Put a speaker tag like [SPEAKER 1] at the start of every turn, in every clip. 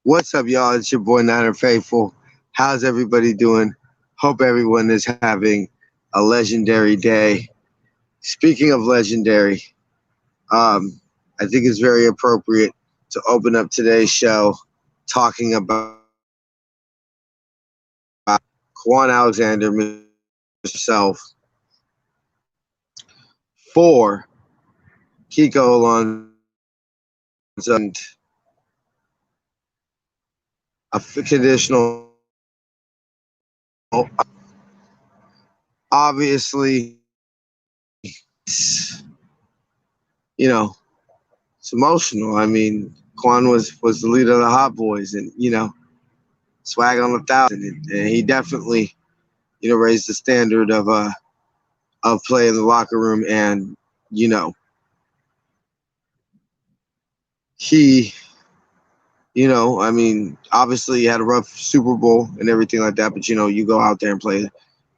[SPEAKER 1] What's up, y'all? It's your boy Niner Faithful. How's everybody doing? Hope everyone is having a legendary day. Speaking of legendary, I think it's very appropriate to open up today's show talking about Quan Alexander himself for Kiko Alonso and a conditional. Obviously, you know, it's emotional. I mean, Quan was the leader of the Hot Boys, and swag on 1,000, and he definitely raised the standard of play in the locker room, and he. I mean, obviously he had a rough Super Bowl and everything like that, but you go out there and play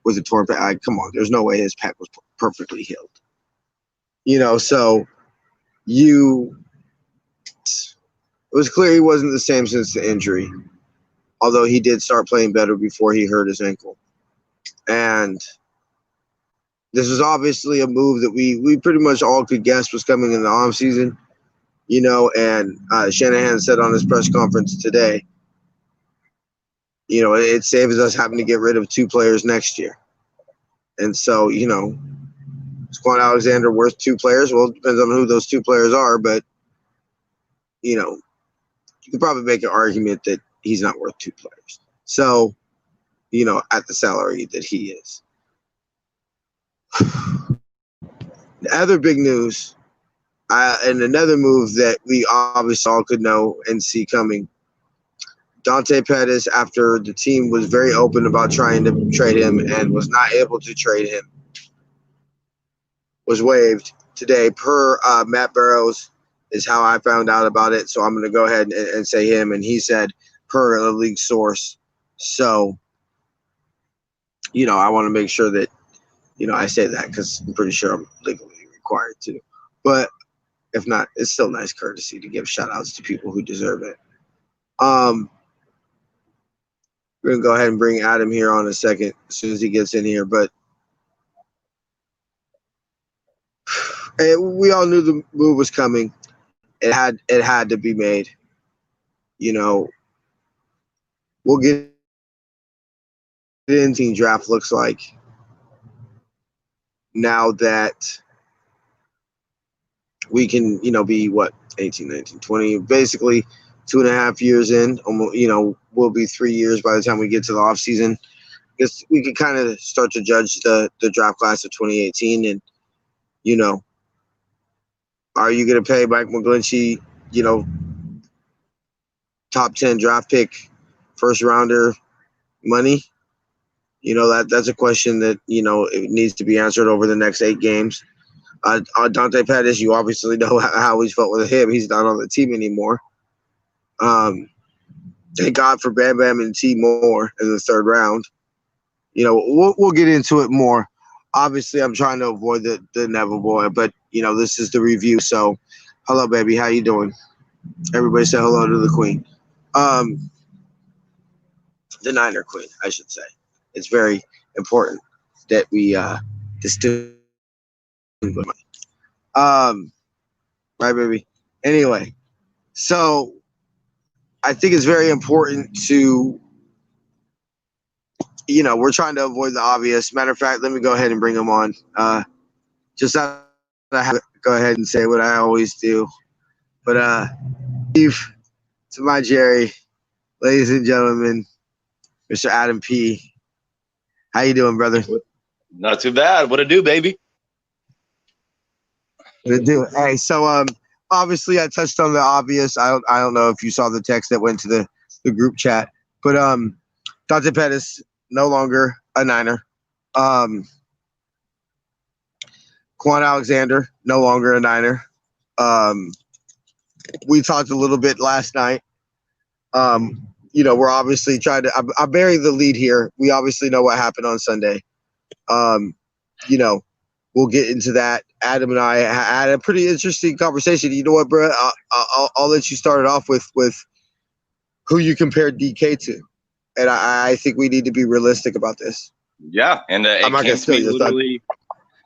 [SPEAKER 1] with a torn pec. Come on, there's no way his pec was perfectly healed. So you, it was clear he wasn't the same since the injury, although he did start playing better before he hurt his ankle. And this was obviously a move that we pretty much all could guess was coming in the offseason, and Shanahan said on his press conference today, it saves us having to get rid of 2 players next year. And so, is Quan Alexander worth 2 players? Well, it depends on who those 2 players are, but, you could probably make an argument that he's not worth 2 players. So, at the salary that he is. The other big news, and another move that we obviously all could know and see coming, Dante Pettis, after the team was very open about trying to trade him and was not able to trade him, was waived today per Matt Barrows is how I found out about it. So I'm going to go ahead and say him. And he said per a league source. So, I want to make sure that, I say that because I'm pretty sure I'm legally required to. But if not, it's still nice courtesy to give shout outs to people who deserve it. We're going to go ahead and bring Adam here on a second as soon as he gets in here. But we all knew the move was coming. It had to be made. We'll get into the draft looks like now that we can, be 18, 19, 20, basically 2.5 years in. We'll be 3 years by the time we get to the off season. Because we can kind of start to judge the draft class of 2018, and are you going to pay Mike McGlinchey, top 10 draft pick, first rounder money? That's a question that, it needs to be answered over the next 8 games. Dante Pettis, you obviously know how he's felt with him. He's not on the team anymore. Thank God for Bam Bam and T Moore in the 3rd round. We'll get into it more. Obviously, I'm trying to avoid the inevitable, but, this is the review. So, hello, baby. How you doing? Everybody say hello to the queen. The Niner queen, I should say. It's very important that we distill. Right, baby. Anyway, so I think it's very important to, we're trying to avoid the obvious. Matter of fact, let me go ahead and bring him on. Just I have to go ahead and say what I always do. But Steve, to my Jerry, ladies and gentlemen, Mr. Adam P. How you doing, brother?
[SPEAKER 2] Not too bad. What it do, baby?
[SPEAKER 1] What it do? Hey, so obviously I touched on the obvious. I don't know if you saw the text that went to the group chat, but Dante Pettis no longer a Niner. Quan Alexander no longer a Niner. We talked a little bit last night. We're obviously trying to. I buried the lead here. We obviously know what happened on Sunday. We'll get into that. Adam and I had a pretty interesting conversation. You know what, bro? I'll let you start it off with who you compare DK to, and I think we need to be realistic about this.
[SPEAKER 2] Yeah, and
[SPEAKER 1] I'm
[SPEAKER 2] it
[SPEAKER 1] not
[SPEAKER 2] came
[SPEAKER 1] gonna
[SPEAKER 2] to
[SPEAKER 1] steal
[SPEAKER 2] me
[SPEAKER 1] your thought.
[SPEAKER 2] literally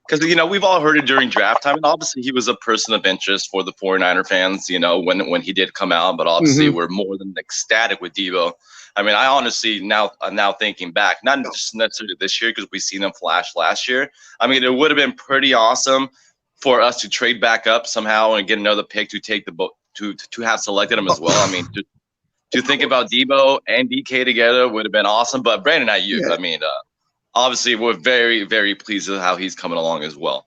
[SPEAKER 2] because we've all heard it during draft time, and obviously he was a person of interest for the 49er fans. When he did come out, but obviously
[SPEAKER 1] Mm-hmm.
[SPEAKER 2] we're more than ecstatic with Debo. I mean, I honestly now thinking back, not just necessarily this year because we seen him flash last year. I mean, it would have been pretty awesome for us to trade back up somehow and get another pick to take the boat to have selected him as well. I mean, to think about Debo and DK together would have been awesome. But Brandon Ayuk,
[SPEAKER 1] Yeah.
[SPEAKER 2] I mean, obviously we're very, very pleased with how he's coming along as well.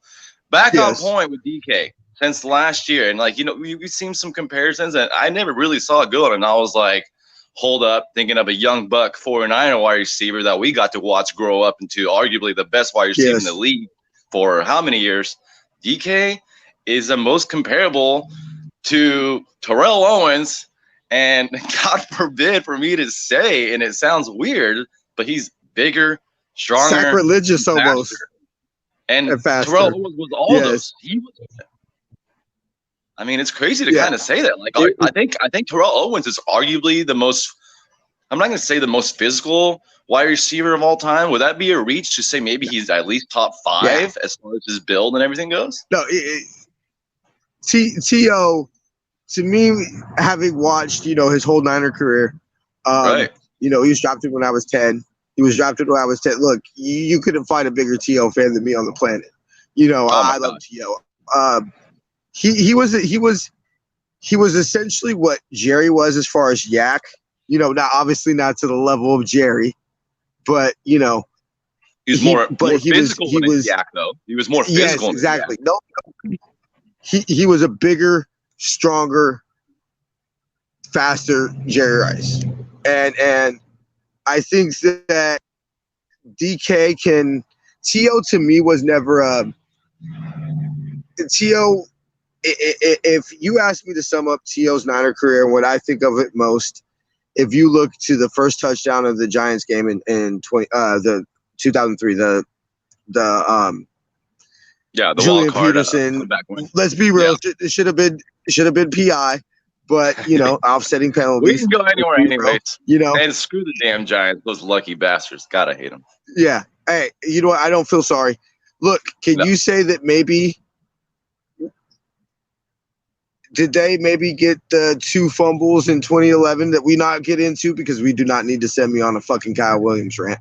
[SPEAKER 2] Back on
[SPEAKER 1] Yes.
[SPEAKER 2] point with DK since last year, and we've seen some comparisons, and I never really saw it good, and I was like, hold up, thinking of a young buck 49er wide receiver that we got to watch grow up into arguably the best wide receiver in the
[SPEAKER 1] Yes.
[SPEAKER 2] league for how many years? DK is the most comparable to Terrell Owens, and God forbid for me to say, and it sounds weird, but he's bigger, stronger,
[SPEAKER 1] Sacrilegious
[SPEAKER 2] faster.
[SPEAKER 1] almost
[SPEAKER 2] And
[SPEAKER 1] and faster.
[SPEAKER 2] Terrell Owens was all
[SPEAKER 1] Yes.
[SPEAKER 2] those. I mean, it's crazy to
[SPEAKER 1] Yeah.
[SPEAKER 2] kind of say that. Like, I think Terrell Owens is arguably the most. I'm not going to say the most physical wide receiver of all time. Would that be a reach to say maybe he's at least top 5 as far as his build and everything goes?
[SPEAKER 1] No. T.O. to me, having watched his whole Niner career,
[SPEAKER 2] Right.
[SPEAKER 1] he was drafted when I was 10. He was drafted when I was 10. Look, you couldn't find a bigger T.O. fan than me on the planet. I love T.O. He was essentially what Jerry was as far as Yak. Obviously not to the level of Jerry, but
[SPEAKER 2] he's more physical
[SPEAKER 1] he was
[SPEAKER 2] Yak though. He was more physical.
[SPEAKER 1] Yes, exactly. No, he was a bigger, stronger, faster Jerry Rice, and I think that DK can. T.O. to me was never a T.O. If you ask me to sum up T.O.'s Niner career and what I think of it most, if you look to the first touchdown of the Giants game in the 2003, the Julian Peterson. Let's be real, it should have been PI, but offsetting penalties.
[SPEAKER 2] We can go anywhere anyways. And screw the damn Giants, those lucky bastards. Gotta hate them.
[SPEAKER 1] Yeah. Hey, you know what? I don't feel sorry. Look, can you say that maybe? Did they maybe get the 2 fumbles in 2011 that we not get into because we do not need to send me on a fucking Kyle Williams rant?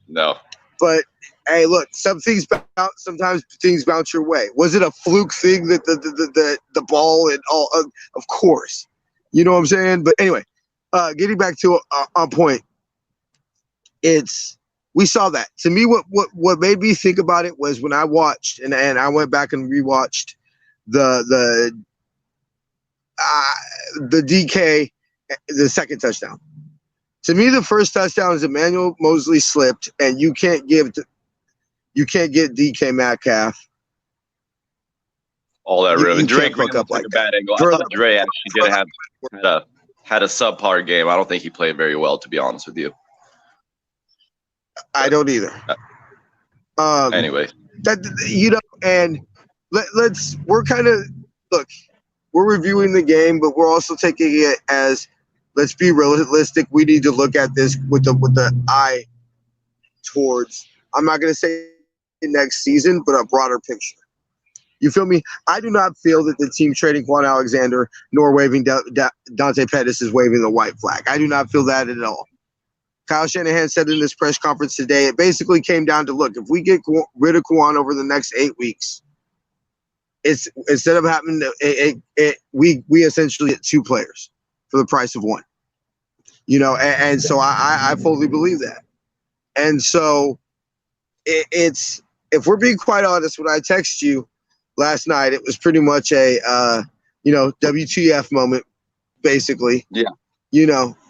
[SPEAKER 2] No.
[SPEAKER 1] But hey, look, sometimes things bounce your way. Was it a fluke thing that the ball and all? Of course, you know what I'm saying. But anyway, getting back to on point, we saw that. To me, what made me think about it was when I watched and I went back and rewatched the DK, the second touchdown. To me, the first touchdown is Emmanuel Mosley slipped, and you can't get DK Metcalf
[SPEAKER 2] all that room. Drake
[SPEAKER 1] fuck up like
[SPEAKER 2] a bad angle. I thought Dre actually did had a subpar game. I don't think he played very well, to be honest with you.
[SPEAKER 1] I don't either.
[SPEAKER 2] Anyway,
[SPEAKER 1] and we're reviewing the game, but we're also taking it as, let's be realistic. We need to look at this with the eye towards, I'm not going to say next season, but a broader picture. You feel me? I do not feel that the team trading Quan Alexander nor waving Dante Pettis is waving the white flag. I do not feel that at all. Kyle Shanahan said in this press conference today, it basically came down to, look, if we get rid of Quan over the next 8 weeks, it's instead of having we essentially get 2 players for the price of 1. And so I fully believe that. And so it's, if we're being quite honest, when I text you last night, it was pretty much a WTF moment, basically.
[SPEAKER 2] Yeah.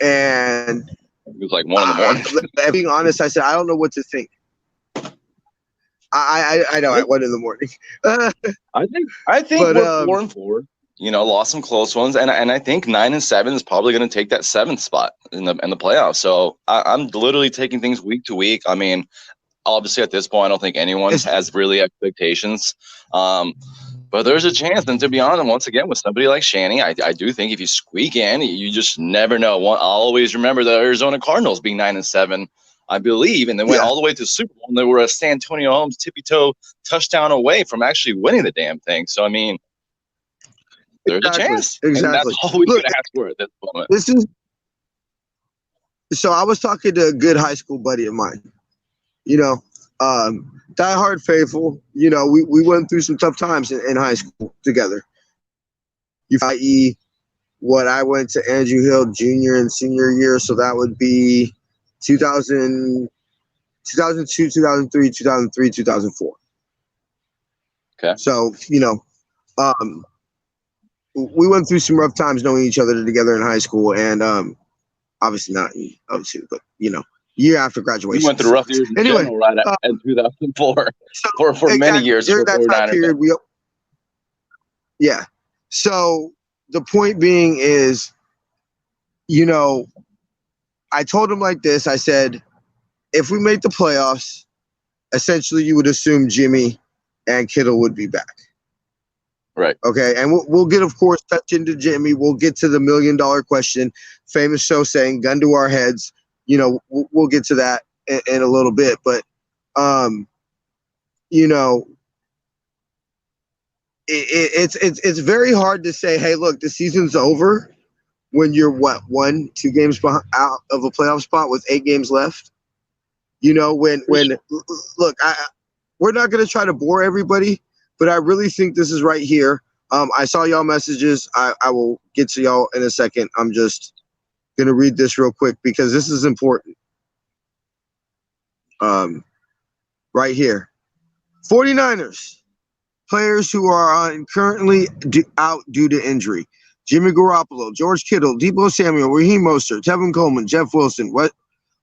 [SPEAKER 1] And
[SPEAKER 2] it was like 1 in the morning.
[SPEAKER 1] Being honest, I said I don't know what to think. I know at 1 in the morning.
[SPEAKER 2] I think we're 4-4. Lost some close ones, and I think 9-7 is probably going to take that 7th spot in the playoffs. So I'm literally taking things week to week. I mean, obviously at this point, I don't think anyone has really expectations. But there's a chance, and to be honest, once again, with somebody like Shanny, I do think if you squeak in, you just never know. I'll always remember the Arizona Cardinals being 9-7, I believe, and they went
[SPEAKER 1] Yeah,
[SPEAKER 2] all the way to the Super Bowl, and they were a San Antonio Holmes tippy-toe touchdown away from actually winning the damn thing. So, I mean, there's a
[SPEAKER 1] exactly,
[SPEAKER 2] chance, and that's
[SPEAKER 1] exactly.
[SPEAKER 2] all we
[SPEAKER 1] Look,
[SPEAKER 2] could ask for at this moment.
[SPEAKER 1] this is so. I was talking to a good high school buddy of mine. You know, diehard faithful. You know, we went through some tough times in high school together. I.e., what I went to Andrew Hill junior and senior year, so that would be 2000, 2002, 2003, 2003, 2004.
[SPEAKER 2] Okay.
[SPEAKER 1] So, um, we went through some rough times knowing each other together in high school, and obviously not in 02, but year after
[SPEAKER 2] We
[SPEAKER 1] graduation
[SPEAKER 2] went through rough
[SPEAKER 1] sucks.
[SPEAKER 2] years in
[SPEAKER 1] Anyway,
[SPEAKER 2] general right in 2004
[SPEAKER 1] so
[SPEAKER 2] for many
[SPEAKER 1] exactly
[SPEAKER 2] years
[SPEAKER 1] during
[SPEAKER 2] for
[SPEAKER 1] that time
[SPEAKER 2] 49er
[SPEAKER 1] period,
[SPEAKER 2] fans.
[SPEAKER 1] yeah. So the point being is, I told him like this. I said, if we make the playoffs, essentially you would assume Jimmy and Kittle would be back.
[SPEAKER 2] Right.
[SPEAKER 1] Okay, and we'll get, of course, touch into Jimmy. We'll get to the $1 million question. Famous show saying, "Gun to our heads." We'll get to that in a little bit, but you know, it's very hard to say, "Hey, look, the season's over," when you're 2 games out of a playoff spot with 8 games left. When look, we're not going to try to bore everybody, but I really think this is right here. I saw y'all messages. I will get to y'all in a second. I'm just going to read this real quick because this is important. Right here. 49ers. Players who are currently out due to injury. Jimmy Garoppolo, George Kittle, Deebo Samuel, Raheem Mostert, Tevin Coleman, Jeff Wilson,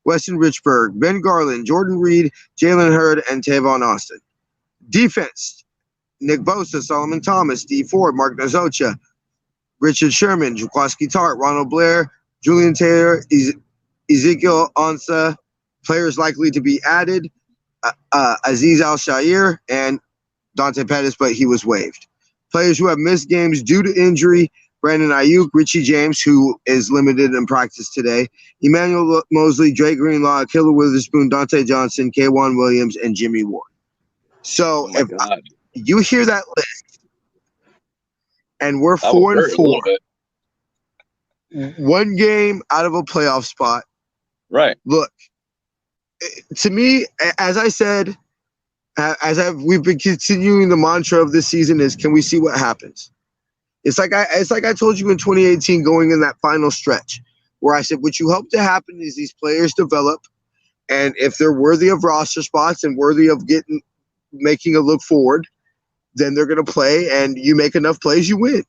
[SPEAKER 1] Weston Richburg, Ben Garland, Jordan Reed, Jalen Hurd, and Tavon Austin. Defense. Nick Bosa, Solomon Thomas, D Ford, Mark Nazocha, Richard Sherman, Jaquaski Tart, Ronald Blair, Julian Taylor, Ezekiel Ansah. Players likely to be added, Aziz Al-Shair and Dante Pettis, but he was waived. Players who have missed games due to injury, Brandon Ayuk, Richie James, who is limited in practice today, Emmanuel Mosley, Drake Greenlaw, Killer Witherspoon, Dante Johnson, K'Wan Williams, and Jimmy Ward. So
[SPEAKER 2] Oh my God.
[SPEAKER 1] You hear that list, and we're
[SPEAKER 2] That would
[SPEAKER 1] 4 and
[SPEAKER 2] hurt a
[SPEAKER 1] 4,
[SPEAKER 2] little bit.
[SPEAKER 1] 1 game out of a playoff spot.
[SPEAKER 2] Right.
[SPEAKER 1] Look, to me, as I said, we've been continuing the mantra of this season is, can we see what happens? It's like I told you in 2018, going in that final stretch, where I said what you hope to happen is these players develop, and if they're worthy of roster spots and worthy of making a look forward, then they're going to play, and you make enough plays, you win.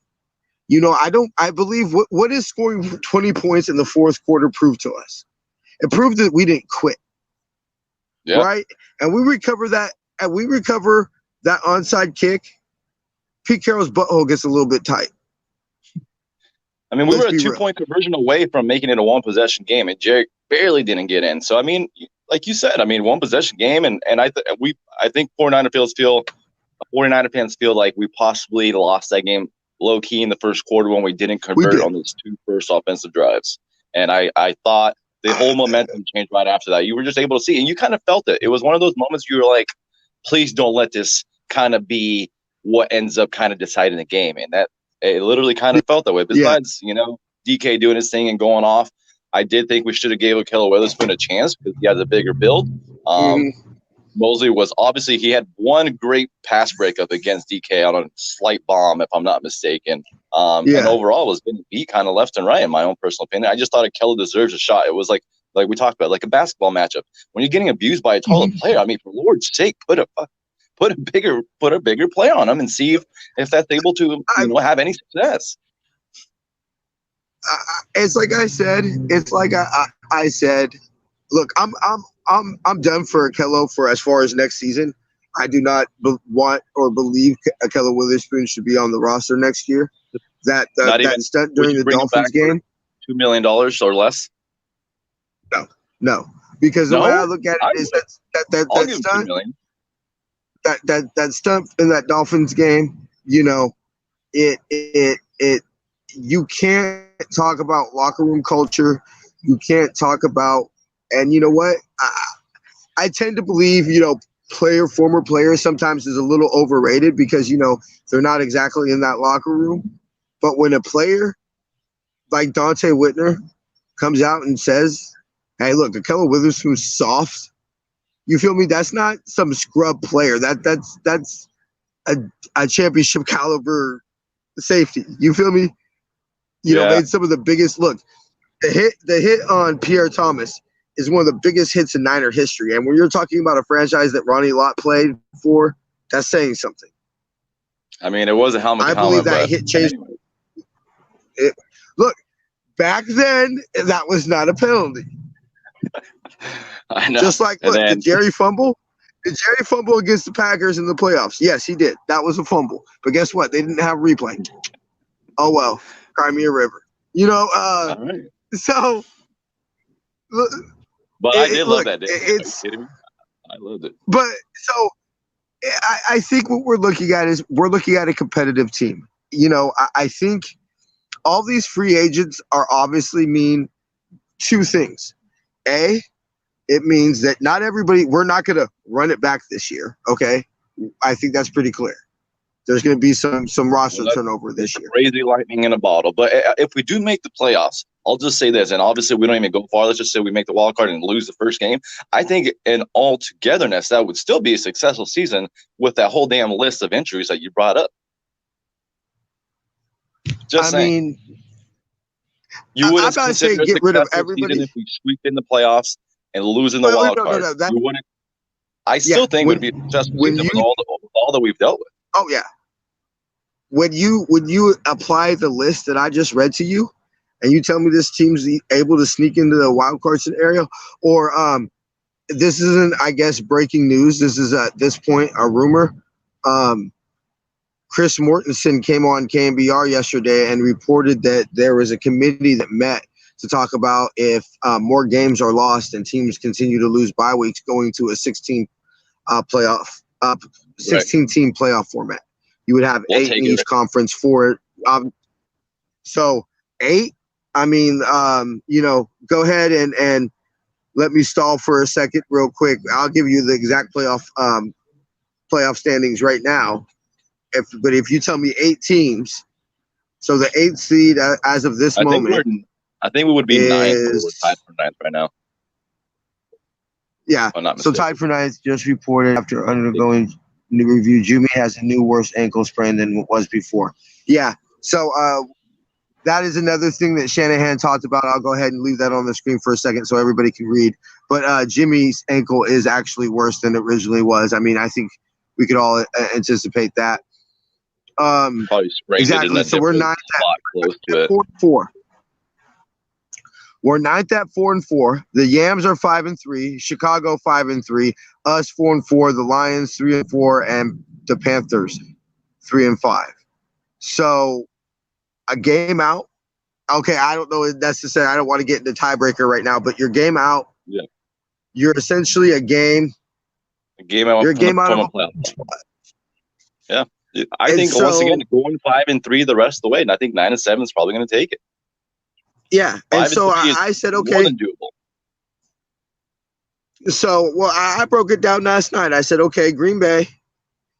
[SPEAKER 1] I believe what is scoring 20 points in the fourth quarter proved to us? It proved that we didn't quit.
[SPEAKER 2] Yeah.
[SPEAKER 1] Right? And we recover that onside kick. Pete Carroll's butthole gets a little bit tight.
[SPEAKER 2] I mean, we were a 2-point conversion away from making it a 1-possession game, and Jerick barely didn't get in. So, I mean, like you said, 1-possession game, and I think 49er fans feel like we possibly lost that game low key in the first quarter when we didn't convert on those 2 first offensive drives. And I thought the whole momentum changed right after that. You were just able to see, and you kind of felt it. It was one of those moments you were like, please don't let this kind of be what ends up kind of deciding the game. And that it literally kind of felt that way. Besides, DK doing his thing and going off, I did think we should have gave Killer Witherspoon a chance because he has a bigger build. Mosley was obviously, he had one great pass breakup against DK on a slight bomb, if I'm not mistaken. And overall was getting beat kind of left and right, in my own personal opinion. I just thought Keller deserves a shot. It was like we talked about, like a basketball matchup. When you're getting abused by a taller player, I mean, for Lord's sake, put a bigger play on him and see if that's able to have any success.
[SPEAKER 1] It's like I said. It's like I said. Look, I'm done for Akello for as far as next season. I do not want or believe Akello Witherspoon should be on the roster next year. That stunt during the Dolphins game,
[SPEAKER 2] $2 million or less.
[SPEAKER 1] No, because the way I look at it is that stunt in that Dolphins game, You know, it. You can't talk about locker room culture. You can't talk about, and you know what? I tend to believe, former players sometimes is a little overrated because they're not exactly in that locker room. But when a player like Dante Whitner comes out and says, "Hey, look, Akello Witherspoon's soft," you feel me? That's not some scrub player. That's a, a championship caliber safety. You feel me?
[SPEAKER 2] Yeah.
[SPEAKER 1] Made some of the biggest look. The hit on Pierre Thomas is one of the biggest hits in Niner history. And when you're talking about a franchise that Ronnie Lott played for, that's saying something.
[SPEAKER 2] I mean, it was a helmet
[SPEAKER 1] I
[SPEAKER 2] to
[SPEAKER 1] believe
[SPEAKER 2] helmet,
[SPEAKER 1] that
[SPEAKER 2] but
[SPEAKER 1] hit changed.
[SPEAKER 2] anyway.
[SPEAKER 1] Look, back then that was not a penalty.
[SPEAKER 2] I know.
[SPEAKER 1] Just like
[SPEAKER 2] And
[SPEAKER 1] look,
[SPEAKER 2] then
[SPEAKER 1] did Jerry fumble? Did Jerry fumble against the Packers in the playoffs? Yes, he did. That was a fumble. But guess what? They didn't have replay. Oh well, Crimea River.
[SPEAKER 2] all right.
[SPEAKER 1] So look,
[SPEAKER 2] But I did love
[SPEAKER 1] look,
[SPEAKER 2] that day. Are you
[SPEAKER 1] it's
[SPEAKER 2] kidding me? I loved it.
[SPEAKER 1] but so I think what we're looking at is we're looking at a competitive team. I think all these free agents are obviously mean two things. A, it means that not everybody, we're not going to run it back this year. Okay. I think that's pretty clear. There's going to be some roster
[SPEAKER 2] Well,
[SPEAKER 1] turnover this year.
[SPEAKER 2] crazy lightning in a bottle. But if we do make the playoffs, I'll just say this, and obviously we don't even go far. Let's just say we make the wild card and lose the first game. I think in all togetherness, that would still be a successful season with that whole damn list of injuries that you brought up. Just saying. You would
[SPEAKER 1] I'm
[SPEAKER 2] have
[SPEAKER 1] not saying
[SPEAKER 2] considered a
[SPEAKER 1] get rid of
[SPEAKER 2] successful
[SPEAKER 1] everybody.
[SPEAKER 2] season if we sweep in the playoffs and lose in the wild card. You wouldn't. I still think it would be a successful season with all that we've dealt with.
[SPEAKER 1] Oh yeah. When you apply the list that I just read to you, and you tell me this team's able to sneak into the wild card scenario, or this isn't, I guess, breaking news. This is at this point a rumor. Chris Mortensen came on KNBR yesterday and reported that there was a committee that met to talk about if more games are lost and teams continue to lose bye weeks, going to a 16 team playoff format. You would have 8 in each conference for it. So 8. I mean, go ahead and let me stall for a second, real quick. I'll give you the exact playoff standings right now. But if you tell me 8 teams, so the 8th seed as of this moment,
[SPEAKER 2] I think we would be 9th. We're tied for 9th right now.
[SPEAKER 1] Yeah. So tied for 9th, just reported after undergoing new review. Jimmy has a new worse ankle sprain than it was before. Yeah. So that is another thing that Shanahan talked about. I'll go ahead and leave that on the screen for a second so everybody can read. But Jimmy's ankle is actually worse than it originally was. I mean, I think we could all anticipate that.
[SPEAKER 2] Probably sprained
[SPEAKER 1] exactly.
[SPEAKER 2] It in
[SPEAKER 1] so we're 9th at 4-4. We're 9th at 4-4. The Yams are 5-3. Chicago 5-3. Us 4-4. The Lions 3-4, and the Panthers 3-5. So a game out. Okay, I don't know if necessarily. I don't want to get into tiebreaker right now, but your game out.
[SPEAKER 2] Yeah.
[SPEAKER 1] You're essentially a game.
[SPEAKER 2] A game out.
[SPEAKER 1] You're a game out of a
[SPEAKER 2] playoff. Yeah. I think once again going 5-3 the rest of the way, and I think 9-7 is probably going to take it.
[SPEAKER 1] Yeah, and so I said, okay,
[SPEAKER 2] more than doable.
[SPEAKER 1] So, well, I broke it down last night. I said, okay, Green Bay,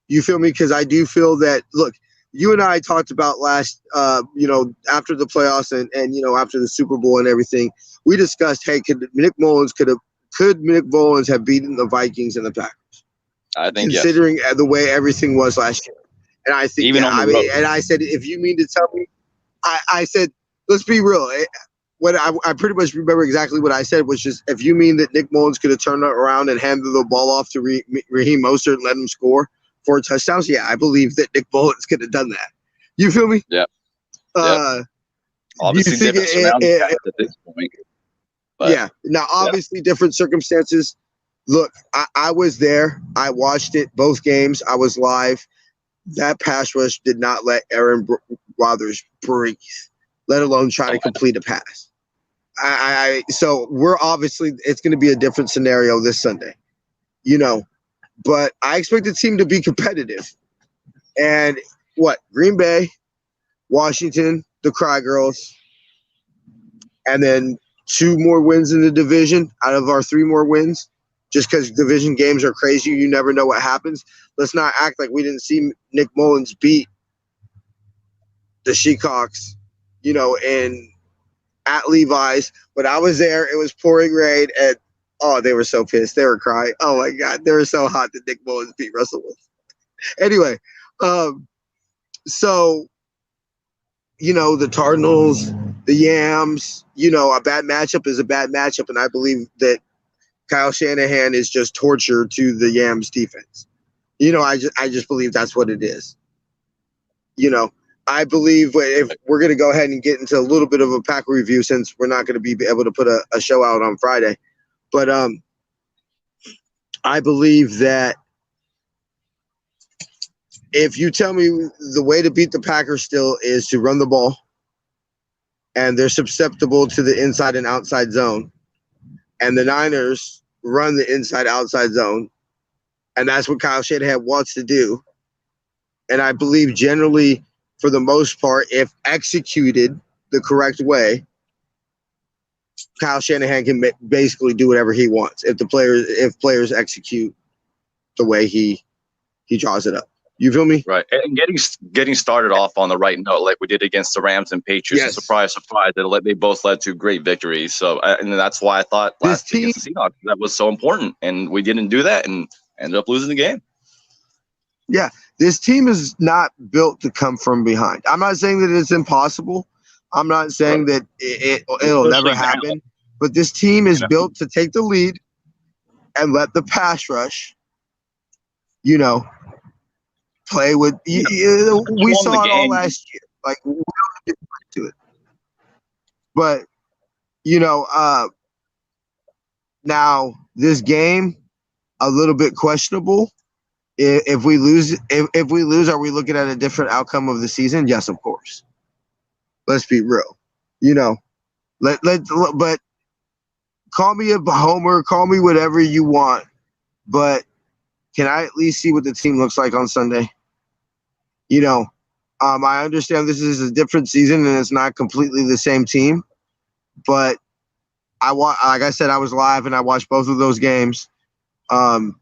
[SPEAKER 1] you feel me? Because I do feel that. Look, you and I talked about last, after the playoffs and after the Super Bowl and everything. We discussed, hey, could Nick Mullins have beaten the Vikings and the Packers?
[SPEAKER 2] I think
[SPEAKER 1] considering the way everything was last year. And I think, and I said, if you mean to tell me, I said, let's be real. What I pretty much remember exactly what I said was just, if you mean that Nick Mullins could have turned around and handed the ball off to Raheem Mostert and let him score 4 touchdowns, yeah, I believe that Nick Mullins could have done that. You feel me?
[SPEAKER 2] Yeah. Obviously, different surroundings at this point.
[SPEAKER 1] But, yeah. Now, obviously, different circumstances. Look, I was there. I watched it, both games. I was live. That pass rush did not let Aaron Rodgers breathe, let alone try to complete a pass. So we're obviously, it's going to be a different scenario this Sunday, but I expect the team to be competitive. And what? Green Bay, Washington, the Cry Girls, and then 2 more wins in the division out of our 3 more wins. Just because division games are crazy, you never know what happens. Let's not act like we didn't see Nick Mullins beat the Shecocks, and at Levi's. When I was there, it was pouring rain, and oh, they were so pissed. They were crying. Oh my god, they were so hot that Nick Mullins beat Russell Wilson. Anyway, so the Cardinals, the Yams. A bad matchup is a bad matchup, and I believe that Kyle Shanahan is just torture to the Yams defense. I just believe that's what it is. I believe if we're going to go ahead and get into a little bit of a Packer review, since we're not going to be able to put a show out on Friday, but I believe that if you tell me the way to beat the Packers still is to run the ball, and they're susceptible to the inside and outside zone, and the Niners run the inside outside zone, and that's what Kyle Shanahan wants to do. And I believe generally, for the most part, if executed the correct way, Kyle Shanahan can basically do whatever he wants if players execute the way he draws it up. You feel me?
[SPEAKER 2] Right. And getting started off on the right note, like we did against the Rams and Patriots.
[SPEAKER 1] Yes.
[SPEAKER 2] Surprise, they both led to great victories. So, and that's why I thought last week against the Seahawks that was so important, and we didn't do that and ended up losing the game.
[SPEAKER 1] Yeah, this team is not built to come from behind. I'm not saying that it's impossible. I'm not saying that it'll never happen. But this team is built to take the lead and let the pass rush, play with. We saw it all last year. Like, we don't get to it. But, now this game, a little bit questionable. If we lose, are we looking at a different outcome of the season? Yes, of course. Let's be real. But call me a homer, call me whatever you want. But can I at least see what the team looks like on Sunday? I understand this is a different season and it's not completely the same team. But like I said, I was live and I watched both of those games. In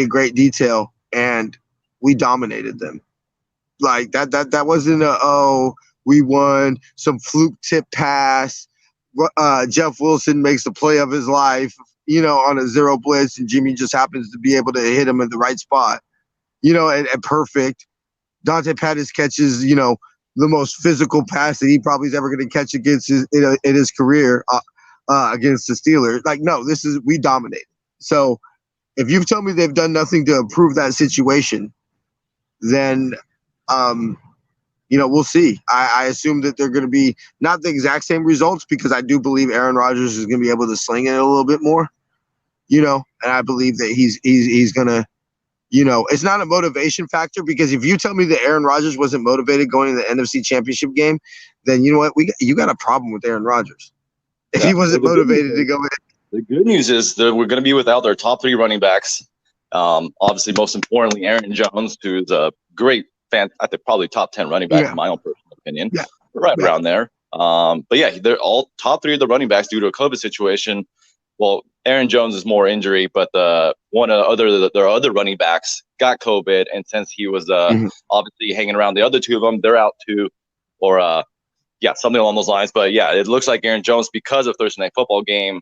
[SPEAKER 1] great detail, and we dominated them. Like that wasn't we won some fluke tip pass. Jeff Wilson makes the play of his life, on a zero blitz, and Jimmy just happens to be able to hit him in the right spot, and perfect. Dante Pettis catches, the most physical pass that he probably is ever going to catch against in his career against the Steelers. Like, no, we dominated. So, if you've told me they've done nothing to improve that situation, then, we'll see. I assume that they're going to be not the exact same results, because I do believe Aaron Rodgers is going to be able to sling it a little bit more, and I believe that he's going to, it's not a motivation factor, because if you tell me that Aaron Rodgers wasn't motivated going to the NFC Championship game, then you know what? You got a problem with Aaron Rodgers. If he wasn't motivated to go in.
[SPEAKER 2] The good news is that we're going to be without their top 3 running backs. Obviously, most importantly, Aaron Jones, who's a great fan. I think probably top 10 running back in my own personal opinion. Yeah. Around there. But yeah, they're all top 3 of the running backs due to a COVID situation. Well, Aaron Jones is more injury, but their other running backs got COVID, and since he was obviously hanging around the other 2 of them, they're out too, or something along those lines. But yeah, it looks like Aaron Jones, because of Thursday Night Football game,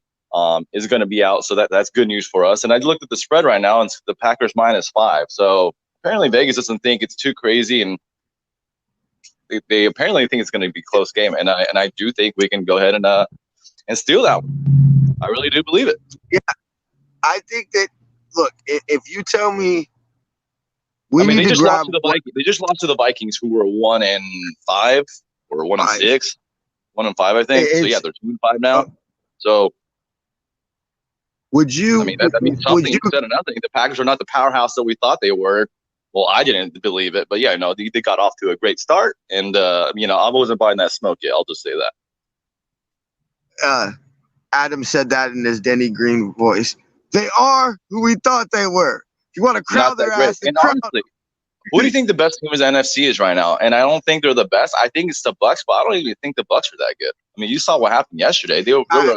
[SPEAKER 2] is going to be out, so that's good news for us. And I looked at the spread right now, and it's the Packers -5. So apparently Vegas doesn't think it's too crazy, and they apparently think it's going to be a close game. And I do think we can go ahead and steal that one. I really do believe it.
[SPEAKER 1] Yeah, I think that. Look, if you tell me,
[SPEAKER 2] they just lost to the Vikings. They just lost to the Vikings, who were 1-5 or 1-6, 1-5, I think. So yeah, they're 2-5 now. So.
[SPEAKER 1] Would you?
[SPEAKER 2] That means something instead of nothing. The Packers are not the powerhouse that we thought they were. Well, I didn't believe it, but yeah, no, they got off to a great start, and I wasn't buying that smoke yet. I'll just say
[SPEAKER 1] that. Adam said that in his Denny Green voice. They are who we thought they were. If you want to crowd their ass,
[SPEAKER 2] and honestly, Who do you think the best team is NFC is right now? And I don't think they're the best. I think it's the Bucks, but I don't even think the Bucks are that good. I mean, you saw what happened yesterday. They were
[SPEAKER 1] There's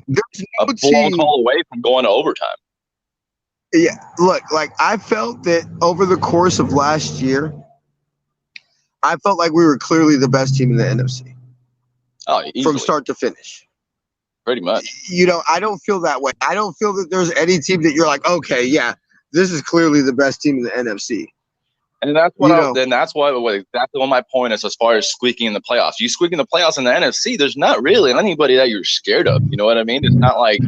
[SPEAKER 2] a
[SPEAKER 1] no
[SPEAKER 2] blown
[SPEAKER 1] team.
[SPEAKER 2] call away from going to overtime.
[SPEAKER 1] Yeah, look, like I felt that over the course of last year, I felt like we were clearly the best team in the NFC
[SPEAKER 2] Oh, easily,
[SPEAKER 1] from start to finish.
[SPEAKER 2] pretty much.
[SPEAKER 1] I don't feel that way. I don't feel that there's any team that you're like, okay, yeah, this is clearly the best team in the NFC.
[SPEAKER 2] And that's what that's what my point is as far as squeaking in the playoffs. You squeak in the playoffs in the NFC, there's not really anybody that you're scared of. You know what I mean? It's not like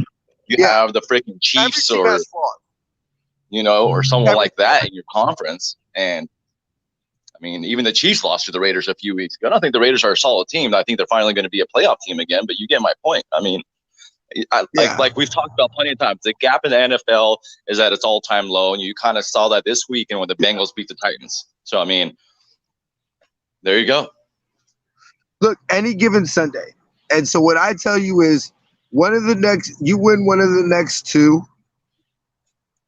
[SPEAKER 2] you have the freaking Chiefs or or someone like that in your conference. And I mean, even the Chiefs lost to the Raiders a few weeks ago. I don't think the Raiders are a solid team. I think they're finally going to be a playoff team again, but you get my point. I mean, like we've talked about plenty of times, the gap in the NFL is at its all-time low, and you kind of saw that this weekend when the Bengals beat the Titans. So, I mean, there you go.
[SPEAKER 1] Look, any given Sunday. And so what I tell you is you win one of the next two,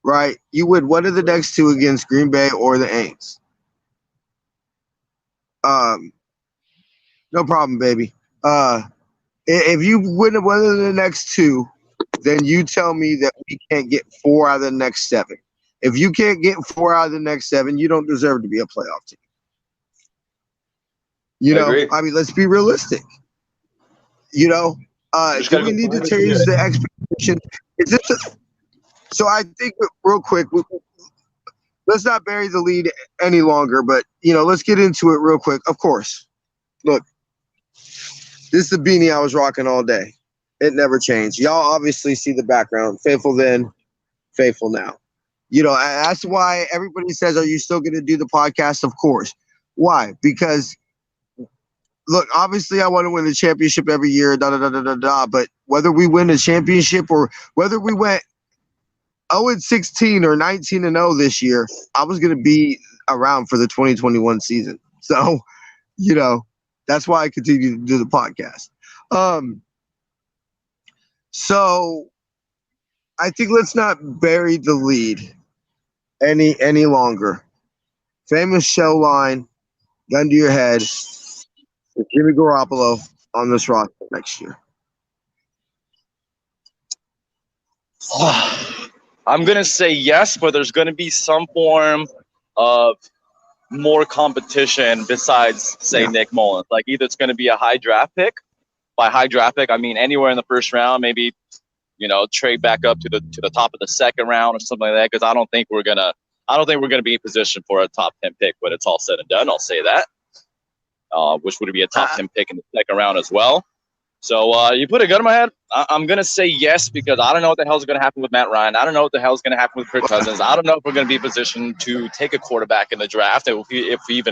[SPEAKER 1] right? You win one of the next two against Green Bay or the Aints. No problem, baby. If you win one of the next two, then you tell me that we can't get 4 out of the next 7. If you can't get 4 out of the next 7, you don't deserve to be a playoff team. I mean, let's be realistic. Do we need to change the expectation? So I think real quick, let's not bury the lead any longer, but let's get into it real quick. Of course, look, this is the beanie I was rocking all day. It never changed. Y'all obviously see the background. Faithful then, faithful now. That's why everybody says, are you still going to do the podcast? Of course. Why? Because, look, obviously I want to win the championship every year, but whether we win a championship or whether we went 0-16 or 19-0 this year, I was going to be around for the 2021 season. So, that's why I continue to do the podcast. So I think let's not bury the lead any longer. Famous show line, gun to your head, with Jimmy Garoppolo on this roster next year.
[SPEAKER 2] I'm going to say yes, but there's going to be some form of more competition besides, say, Nick Mullins. Like, either it's going to be a high draft pick. By high draft pick, I mean anywhere in the first round, maybe, trade back up to the top of the second round or something like that. Because I don't think we're gonna be in position for a top 10 pick when it's all said and done. I'll say that, which would be a top 10 pick in the second round as well. So you put a gun in my head. I'm gonna say yes because I don't know what the hell's gonna happen with Matt Ryan. I don't know what the hell's gonna happen with Kirk Cousins. I don't know if we're gonna be in position to take a quarterback in the draft. If we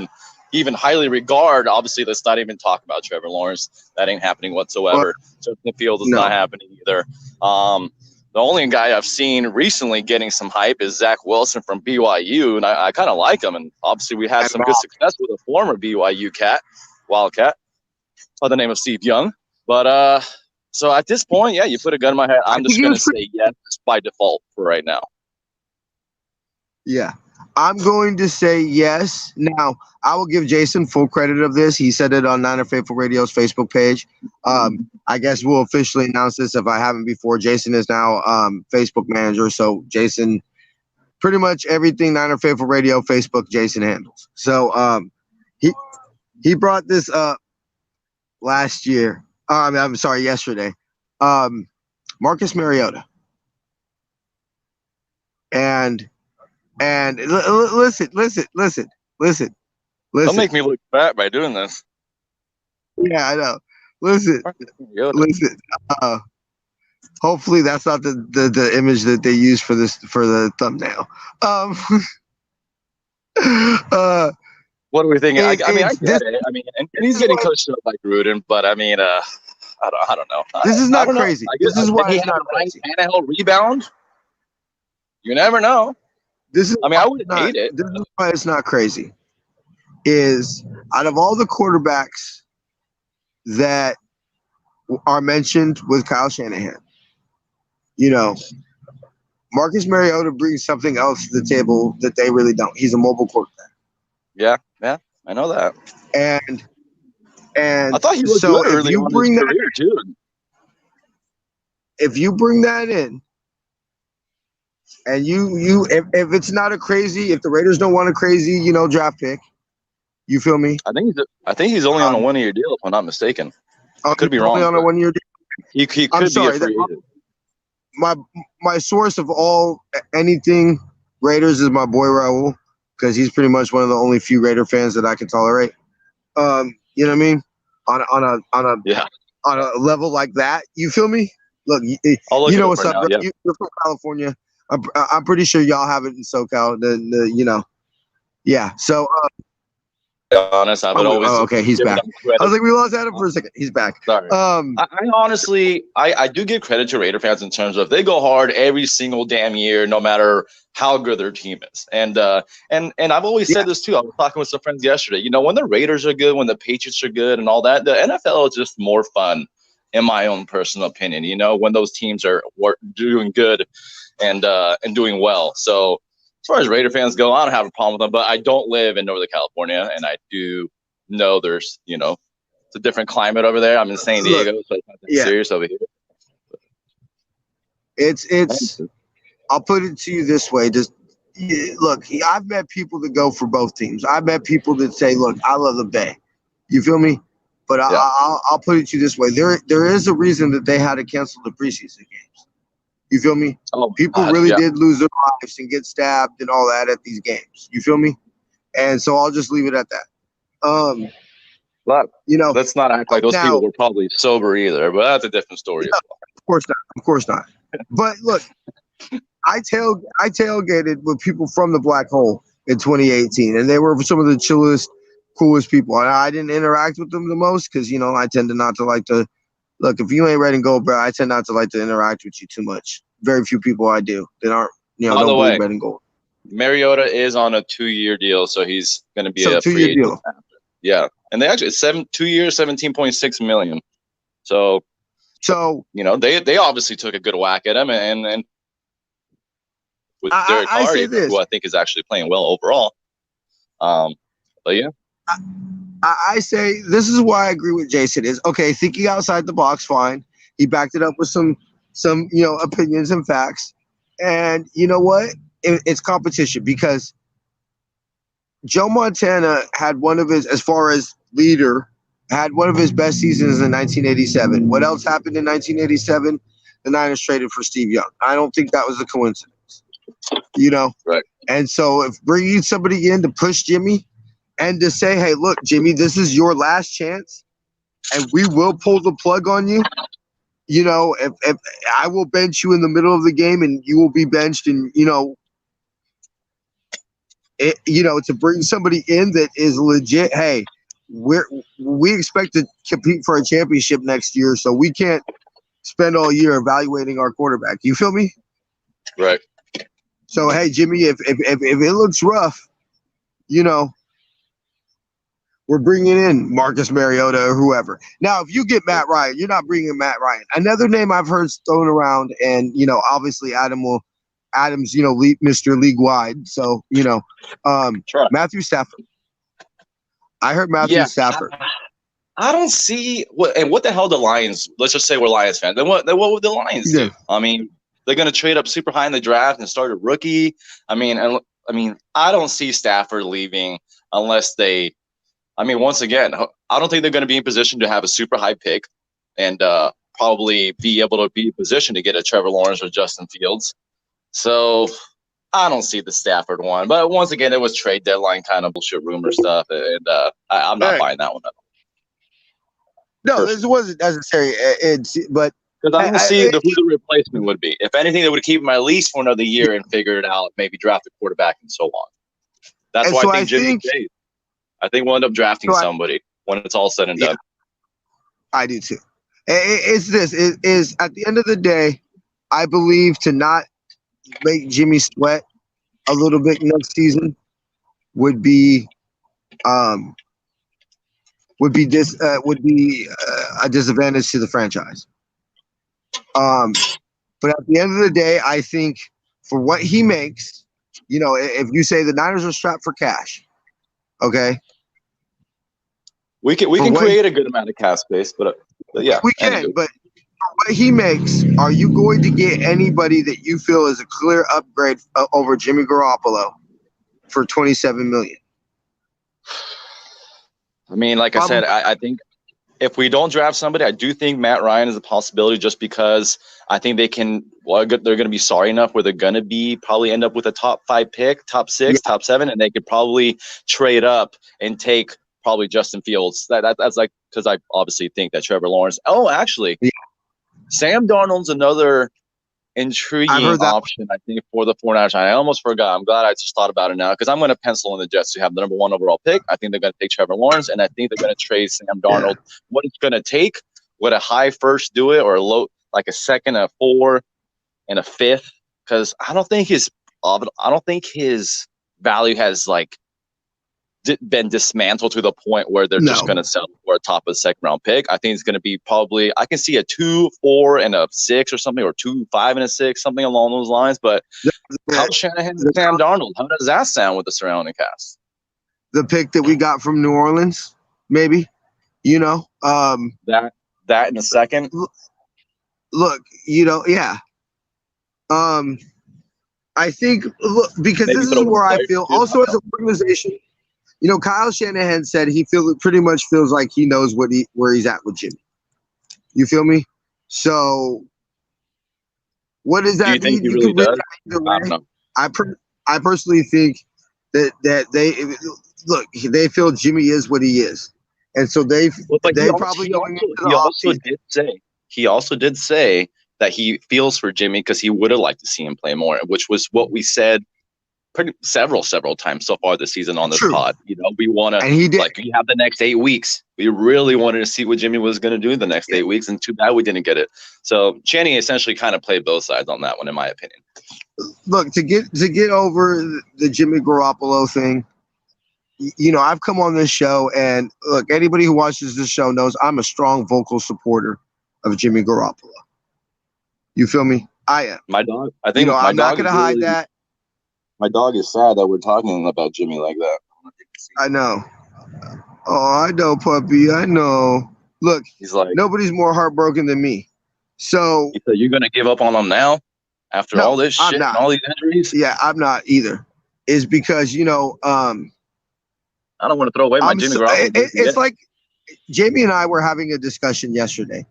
[SPEAKER 2] even highly regard, obviously, let's not even talk about Trevor Lawrence. That ain't happening whatsoever. Justin Fields is not happening either. The only guy I've seen recently getting some hype is Zach Wilson from BYU, and I kind of like him. And obviously, we had some good success with a former BYU Wildcat, by the name of Steve Young. But so at this point, you put a gun in my head. I'm just going to say yes by default for right now.
[SPEAKER 1] Yeah. I'm going to say yes. Now, I will give Jason full credit of this. He said it on Niner Faithful Radio's Facebook page. I guess we'll officially announce this if I haven't before. Jason is now Facebook manager. So Jason, pretty much everything Niner Faithful Radio Facebook, Jason handles. So he brought this up last year. I'm sorry, yesterday. Marcus Mariota. And listen.
[SPEAKER 2] Don't make me look fat by doing this.
[SPEAKER 1] Yeah, I know. Listen. Hopefully that's not the image that they use for the thumbnail.
[SPEAKER 2] What are we thinking? I get it. I mean, and he's getting coached up by Gruden, but I mean, I don't know.
[SPEAKER 1] This is not crazy. This is why it's not crazy.
[SPEAKER 2] Tannehill rebound. You never know. I wouldn't hate it.
[SPEAKER 1] This is why it's not crazy. Is out of all the quarterbacks that are mentioned with Kyle Shanahan, Marcus Mariota brings something else to the table that they really don't. He's a mobile quarterback.
[SPEAKER 2] Yeah, yeah, I know that.
[SPEAKER 1] And
[SPEAKER 2] I
[SPEAKER 1] and
[SPEAKER 2] thought he looked
[SPEAKER 1] so
[SPEAKER 2] good early on in his career too.
[SPEAKER 1] if you bring that in, and if it's not a crazy, if the Raiders don't want a crazy, draft pick, you feel me?
[SPEAKER 2] I think he's only on a
[SPEAKER 1] Um,
[SPEAKER 2] 1 year deal, if I'm not mistaken.
[SPEAKER 1] oh,
[SPEAKER 2] Could
[SPEAKER 1] he's
[SPEAKER 2] be
[SPEAKER 1] only
[SPEAKER 2] wrong,
[SPEAKER 1] on a
[SPEAKER 2] but
[SPEAKER 1] 1 year deal.
[SPEAKER 2] he
[SPEAKER 1] I'm
[SPEAKER 2] could be a
[SPEAKER 1] sorry that
[SPEAKER 2] free agent.
[SPEAKER 1] my my source of all anything Raiders is my boy Raul, because he's pretty much one of the only few Raider fans that I can tolerate. You know what I mean?
[SPEAKER 2] Yeah,
[SPEAKER 1] On a level like that, you feel me? Look,
[SPEAKER 2] I'll look
[SPEAKER 1] you
[SPEAKER 2] it
[SPEAKER 1] know
[SPEAKER 2] up
[SPEAKER 1] what's
[SPEAKER 2] right
[SPEAKER 1] up,
[SPEAKER 2] now.
[SPEAKER 1] bro.
[SPEAKER 2] Yeah,
[SPEAKER 1] You're from California. I'm pretty sure y'all have it in SoCal. Yeah. So,
[SPEAKER 2] honest, I would always
[SPEAKER 1] okay, he's
[SPEAKER 2] give
[SPEAKER 1] back.
[SPEAKER 2] them
[SPEAKER 1] I
[SPEAKER 2] credit.
[SPEAKER 1] was like, we lost Adam for a second. He's back.
[SPEAKER 2] Sorry. I honestly, I do give credit to Raider fans in terms of they go hard every single damn year, no matter how good their team is. And I've always
[SPEAKER 1] Yeah.
[SPEAKER 2] said this too. I was talking with some friends yesterday. You know, when the Raiders are good, when the Patriots are good, and all that, the NFL is just more fun, in my own personal opinion. You know, when those teams are doing good and doing well. So as far as Raider fans go, I don't have a problem with them. But I don't live in Northern California, and I do know there's it's a different climate over there. I'm in San
[SPEAKER 1] Look.
[SPEAKER 2] Diego, so it's not that
[SPEAKER 1] Yeah.
[SPEAKER 2] serious over here.
[SPEAKER 1] It's. I'll put it to you this way. Just look. I've met people that go for both teams. I've met people that say, "Look, I love the Bay." You feel me? But
[SPEAKER 2] Yeah.
[SPEAKER 1] I'll put it to you this way. There is a reason that they had to cancel the preseason games. You feel me?
[SPEAKER 2] Oh
[SPEAKER 1] People
[SPEAKER 2] God,
[SPEAKER 1] really
[SPEAKER 2] yeah.
[SPEAKER 1] did lose their lives and get stabbed and all that at these games. You feel me? And so I'll just leave it at that.
[SPEAKER 2] But
[SPEAKER 1] You know,
[SPEAKER 2] let's not act like those
[SPEAKER 1] now,
[SPEAKER 2] people were probably sober either. But that's a different story as well.
[SPEAKER 1] of course not. Of course not. But look, I tailgated with people from the Black Hole in 2018, and they were some of the chillest, coolest people. And I didn't interact with them the most because I tend to not to like to look. If you ain't red and gold, bro, I tend not to like to interact with you too much. Very few people I do that aren't
[SPEAKER 2] By the
[SPEAKER 1] don't believe
[SPEAKER 2] way,
[SPEAKER 1] red and gold.
[SPEAKER 2] Mariota is on a 2 year deal, so he's going to be
[SPEAKER 1] So
[SPEAKER 2] a
[SPEAKER 1] 2 year
[SPEAKER 2] free agent
[SPEAKER 1] deal.
[SPEAKER 2] after. Yeah, and they actually 2 years, 17.6 million. So they obviously took a good whack at him, and with Derek
[SPEAKER 1] I
[SPEAKER 2] Carr,
[SPEAKER 1] say
[SPEAKER 2] who
[SPEAKER 1] this.
[SPEAKER 2] I think is actually playing well overall. But yeah,
[SPEAKER 1] I say this is why I agree with Jason. Is okay, thinking outside the box, fine. He backed it up with some opinions and facts, and you know what? It's competition because Joe Montana had one of his, as far as leader, had one of his best seasons in 1987. What else happened in 1987? The Niners traded for Steve Young. I don't think that was a coincidence.
[SPEAKER 2] right.
[SPEAKER 1] And so if bringing somebody in to push Jimmy and to say, hey, look, Jimmy, this is your last chance and we will pull the plug on you. If I will bench you in the middle of the game and you will be benched, and to bring somebody in that is legit. Hey, we expect to compete for a championship next year, so we can't spend all year evaluating our quarterback. You feel me?
[SPEAKER 2] Right.
[SPEAKER 1] So hey, Jimmy, if it looks rough, we're bringing in Marcus Mariota or whoever. Now, if you get Matt Ryan, you're not bringing Matt Ryan. Another name I've heard thrown around, and obviously Adam's Mr. League wide. So Matthew Stafford. I heard Matthew
[SPEAKER 2] Yeah.
[SPEAKER 1] Stafford.
[SPEAKER 2] I don't see what the hell the Lions. Let's just say we're Lions fans. Then what would the Lions do? I mean, they're going to trade up super high in the draft and start a rookie. I mean, I don't see Stafford leaving unless they. I mean, once again, I don't think they're going to be in position to have a super high pick and probably be able to be in position to get a Trevor Lawrence or Justin Fields. So I don't see the Stafford one. But once again, it was trade deadline kind of bullshit rumor stuff, and I'm not buying that one at all.
[SPEAKER 1] No, this wasn't necessary. But
[SPEAKER 2] because I don't see who the replacement would be. If anything, they would keep him at least for another year and figure it out, maybe draft a quarterback and so on. That's why I think Jimmy stays. I think we'll end up drafting somebody when it's all said and done.
[SPEAKER 1] I do too. It's this. It is at the end of the day, I believe to not make Jimmy sweat a little bit next season would be a disadvantage to the franchise. But at the end of the day, I think for what he makes, if you say the Niners are strapped for cash, Okay,
[SPEAKER 2] We
[SPEAKER 1] for
[SPEAKER 2] can
[SPEAKER 1] what
[SPEAKER 2] create a good amount of cap space, but yeah.
[SPEAKER 1] we can,
[SPEAKER 2] Anywho,
[SPEAKER 1] but what he makes, are you going to get anybody that you feel is a clear upgrade over Jimmy Garoppolo for 27 million?
[SPEAKER 2] I mean, like I
[SPEAKER 1] Probably.
[SPEAKER 2] said, I think if we don't draft somebody, I do think Matt Ryan is a possibility just because I think they can. Well, they're going to be sorry enough where they're going to be probably end up with a top 5 pick, top 6,
[SPEAKER 1] Yeah.
[SPEAKER 2] top 7, and they could probably trade up and take probably Justin Fields. That's like because I obviously think that Trevor Lawrence. Oh, actually,
[SPEAKER 1] Yeah.
[SPEAKER 2] Sam Darnold's another
[SPEAKER 1] I've
[SPEAKER 2] intriguing
[SPEAKER 1] heard that.
[SPEAKER 2] option, I think, for the 49ers. I almost forgot. I'm glad I just thought about it now because I'm going to pencil in the Jets to have the number 1 overall pick. I think they're going to take Trevor Lawrence, and I think they're going to trade Sam Darnold.
[SPEAKER 1] Yeah.
[SPEAKER 2] What it's going to take, would a high first do it or a low, like a second, a 4, and a 5th? Because I don't think his value has like been dismantled to the point where they're just
[SPEAKER 1] No.
[SPEAKER 2] going to sell for a top of the second round pick. I think it's going to be probably, I can see a 2, 4, and a 6 or something, or 2, 5, and a 6, something along those lines. But Kyle Shanahan and Sam Darnold, how does that sound with the surrounding cast?
[SPEAKER 1] The pick that we got from New Orleans, maybe, you know,
[SPEAKER 2] that in a second.
[SPEAKER 1] Look, you know, yeah. I think, look, because
[SPEAKER 2] Maybe
[SPEAKER 1] this
[SPEAKER 2] throw
[SPEAKER 1] is
[SPEAKER 2] in
[SPEAKER 1] where
[SPEAKER 2] a
[SPEAKER 1] I
[SPEAKER 2] player
[SPEAKER 1] feel.
[SPEAKER 2] too.
[SPEAKER 1] Also, as an organization, you know, Kyle Shanahan said he pretty much feels like he knows where he's at with Jimmy. You feel me? So, what does
[SPEAKER 2] Do you
[SPEAKER 1] that
[SPEAKER 2] think
[SPEAKER 1] mean?
[SPEAKER 2] he
[SPEAKER 1] You
[SPEAKER 2] really
[SPEAKER 1] could read
[SPEAKER 2] does?
[SPEAKER 1] it either
[SPEAKER 2] I
[SPEAKER 1] way.
[SPEAKER 2] don't know.
[SPEAKER 1] I personally think that they look. They feel Jimmy is what he is, and so they
[SPEAKER 2] Well, but
[SPEAKER 1] probably going into the offseason.
[SPEAKER 2] he also did say that he feels for Jimmy because he would have liked to see him play more, which was what we said several times so far this season on this
[SPEAKER 1] True.
[SPEAKER 2] pod. You know, we want to,
[SPEAKER 1] and he did.
[SPEAKER 2] like, we have the next 8 weeks. We really wanted to see what Jimmy was going to do in the next 8 weeks, and too bad we didn't get it. So Channing essentially kind of played both sides on that one, in my opinion.
[SPEAKER 1] Look, to get over the Jimmy Garoppolo thing, you know, I've come on this show, and look, anybody who watches this show knows I'm a strong vocal supporter of Jimmy Garoppolo. You feel me? I am.
[SPEAKER 2] My dog, I think,
[SPEAKER 1] You know,
[SPEAKER 2] my
[SPEAKER 1] I'm not
[SPEAKER 2] dog
[SPEAKER 1] going to
[SPEAKER 2] is
[SPEAKER 1] hide
[SPEAKER 2] really,
[SPEAKER 1] that.
[SPEAKER 2] my dog is sad that we're talking about Jimmy like that.
[SPEAKER 1] I know. Oh, I know, puppy. I know. Look,
[SPEAKER 2] He's like,
[SPEAKER 1] nobody's more heartbroken than me. So
[SPEAKER 2] he said, "You're going to give up on him now after all this
[SPEAKER 1] I'm
[SPEAKER 2] shit
[SPEAKER 1] not.
[SPEAKER 2] and all these injuries?"
[SPEAKER 1] Yeah, I'm not either. Is because, you know,
[SPEAKER 2] I don't want to throw away my Jimmy Garoppolo.
[SPEAKER 1] It's like Jamie and I were having a discussion yesterday,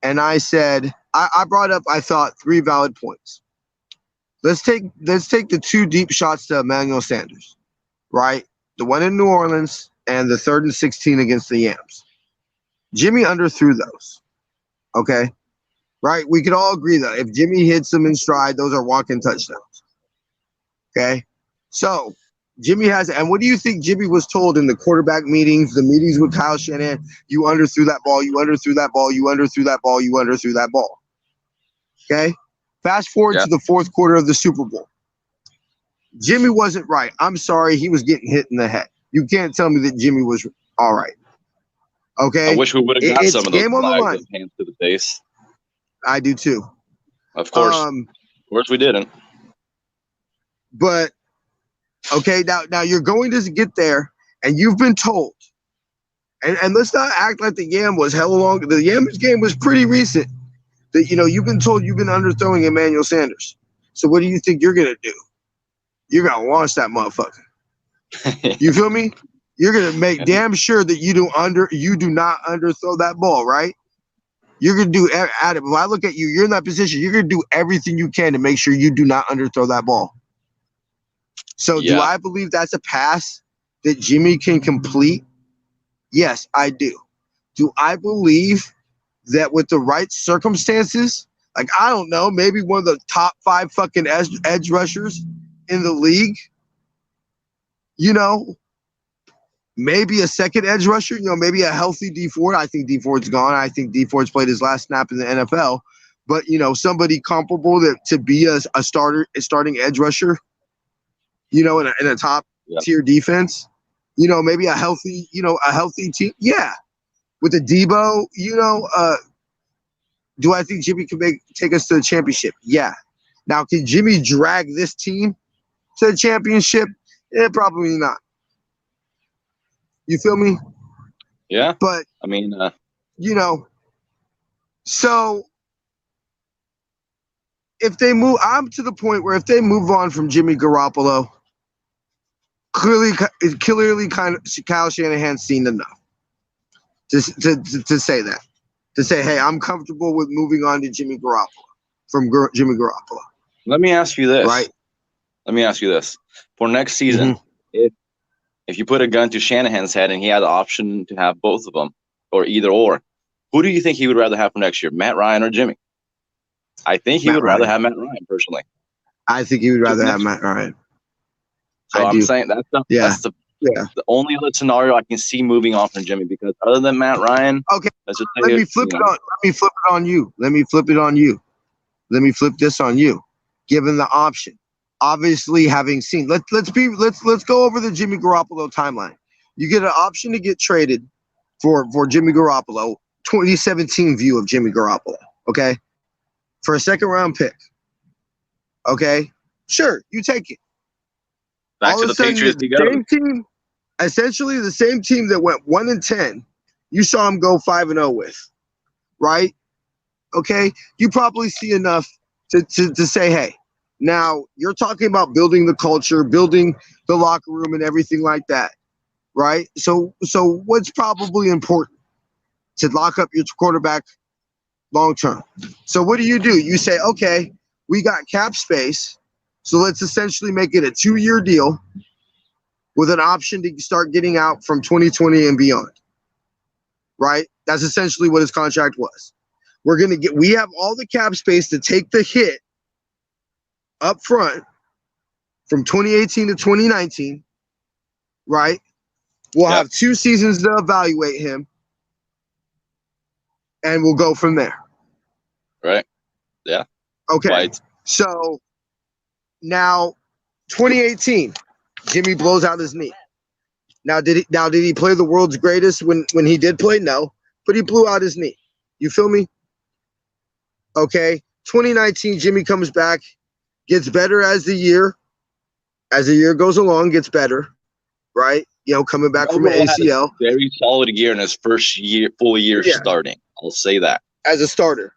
[SPEAKER 1] and I said I brought up, I thought, 3 valid points. Let's take the 2 deep shots to Emmanuel Sanders, right? The one in New Orleans and the 3rd and 16 against the Yams. Jimmy underthrew those. Okay, right? We could all agree that if Jimmy hits them in stride, those are walking touchdowns. Okay, so Jimmy has, and what do you think Jimmy was told in the quarterback meetings, the meetings with Kyle Shanahan? You underthrew that ball. You underthrew that ball. You underthrew that ball. You underthrew that ball. Okay. Fast forward to the 4th quarter of the Super Bowl. Jimmy wasn't right. I'm sorry. He was getting hit in the head. You can't tell me that Jimmy was all right. Okay.
[SPEAKER 2] I wish we would have got some of those
[SPEAKER 1] game on the line.
[SPEAKER 2] flags and hands to the face.
[SPEAKER 1] I do too.
[SPEAKER 2] Of course we didn't.
[SPEAKER 1] But okay, now you're going to get there, and you've been told. And let's not act like the Yam was hell long. The Yams game was pretty recent. That, you know, you've been told you've been underthrowing Emmanuel Sanders. So what do you think you're gonna do? You're gonna launch that motherfucker. You feel me? You're gonna make damn sure that you do not underthrow that ball, right? You're gonna do Adam. If I look at you, you're in that position. You're gonna do everything you can to make sure you do not underthrow that ball. So do I believe that's a pass that Jimmy can complete? Yes, I do. Do I believe that with the right circumstances, like, I don't know, maybe one of the top 5 fucking edge rushers in the league, you know, maybe a second edge rusher, you know, maybe a healthy D Ford. I think D Ford's gone. I think D Ford's played his last snap in the NFL. But, you know, somebody comparable to be a starting edge rusher, you know, in a top tier defense, you know, maybe a healthy team. Yeah. With the Debo, you know, do I think Jimmy can take us to the championship? Yeah. Now, can Jimmy drag this team to the championship? Probably not. You feel me?
[SPEAKER 2] Yeah.
[SPEAKER 1] But
[SPEAKER 2] I mean,
[SPEAKER 1] you know, so if they move, I'm to the point where if they move on from Jimmy Garoppolo, clearly, kind of Kyle Shanahan's seen enough to say that, to say, hey, I'm comfortable with moving on to Jimmy Garoppolo Jimmy Garoppolo.
[SPEAKER 2] let me ask you this.
[SPEAKER 1] Right.
[SPEAKER 2] Let me ask you this. For next season, if you put a gun to Shanahan's head and he had the option to have both of them, or either or, who do you think he would rather have for next year, Matt Ryan or Jimmy? I think he would rather have Matt Ryan, personally.
[SPEAKER 1] I think he would rather have Matt Ryan.
[SPEAKER 2] So I'm saying that's the only other scenario I can see moving on from Jimmy, because other than Matt Ryan,
[SPEAKER 1] okay, let me flip it on you. Let me flip this on you. Given the option, obviously having seen, let's go over the Jimmy Garoppolo timeline. You get an option to get traded for Jimmy Garoppolo, 2017 view of Jimmy Garoppolo, okay? For a second round pick. Okay? Sure, you take it.
[SPEAKER 2] Back to the Patriots,
[SPEAKER 1] same team, essentially the same team that went 1-10, you saw him go 5-0 with, right? Okay? You probably see enough to say, hey, now you're talking about building the culture, building the locker room and everything like that, right? So what's probably important? To lock up your quarterback long term. So what do? You say, okay, we got cap space, so let's essentially make it a 2-year deal with an option to start getting out from 2020 and beyond. Right? That's essentially what his contract was. We have all the cap space to take the hit up front from 2018 to 2019, right? We'll have 2 seasons to evaluate him, and we'll go from there.
[SPEAKER 2] Right. Yeah.
[SPEAKER 1] Okay. Right. So now 2018, Jimmy blows out his knee. Now did he play the world's greatest when he did play? No, but he blew out his knee. You feel me? Okay. 2019, Jimmy comes back, gets better as the year goes along, gets better, right? Coming back from an ACL.
[SPEAKER 2] Very solid year in his first full year starting. I'll say that.
[SPEAKER 1] As a starter.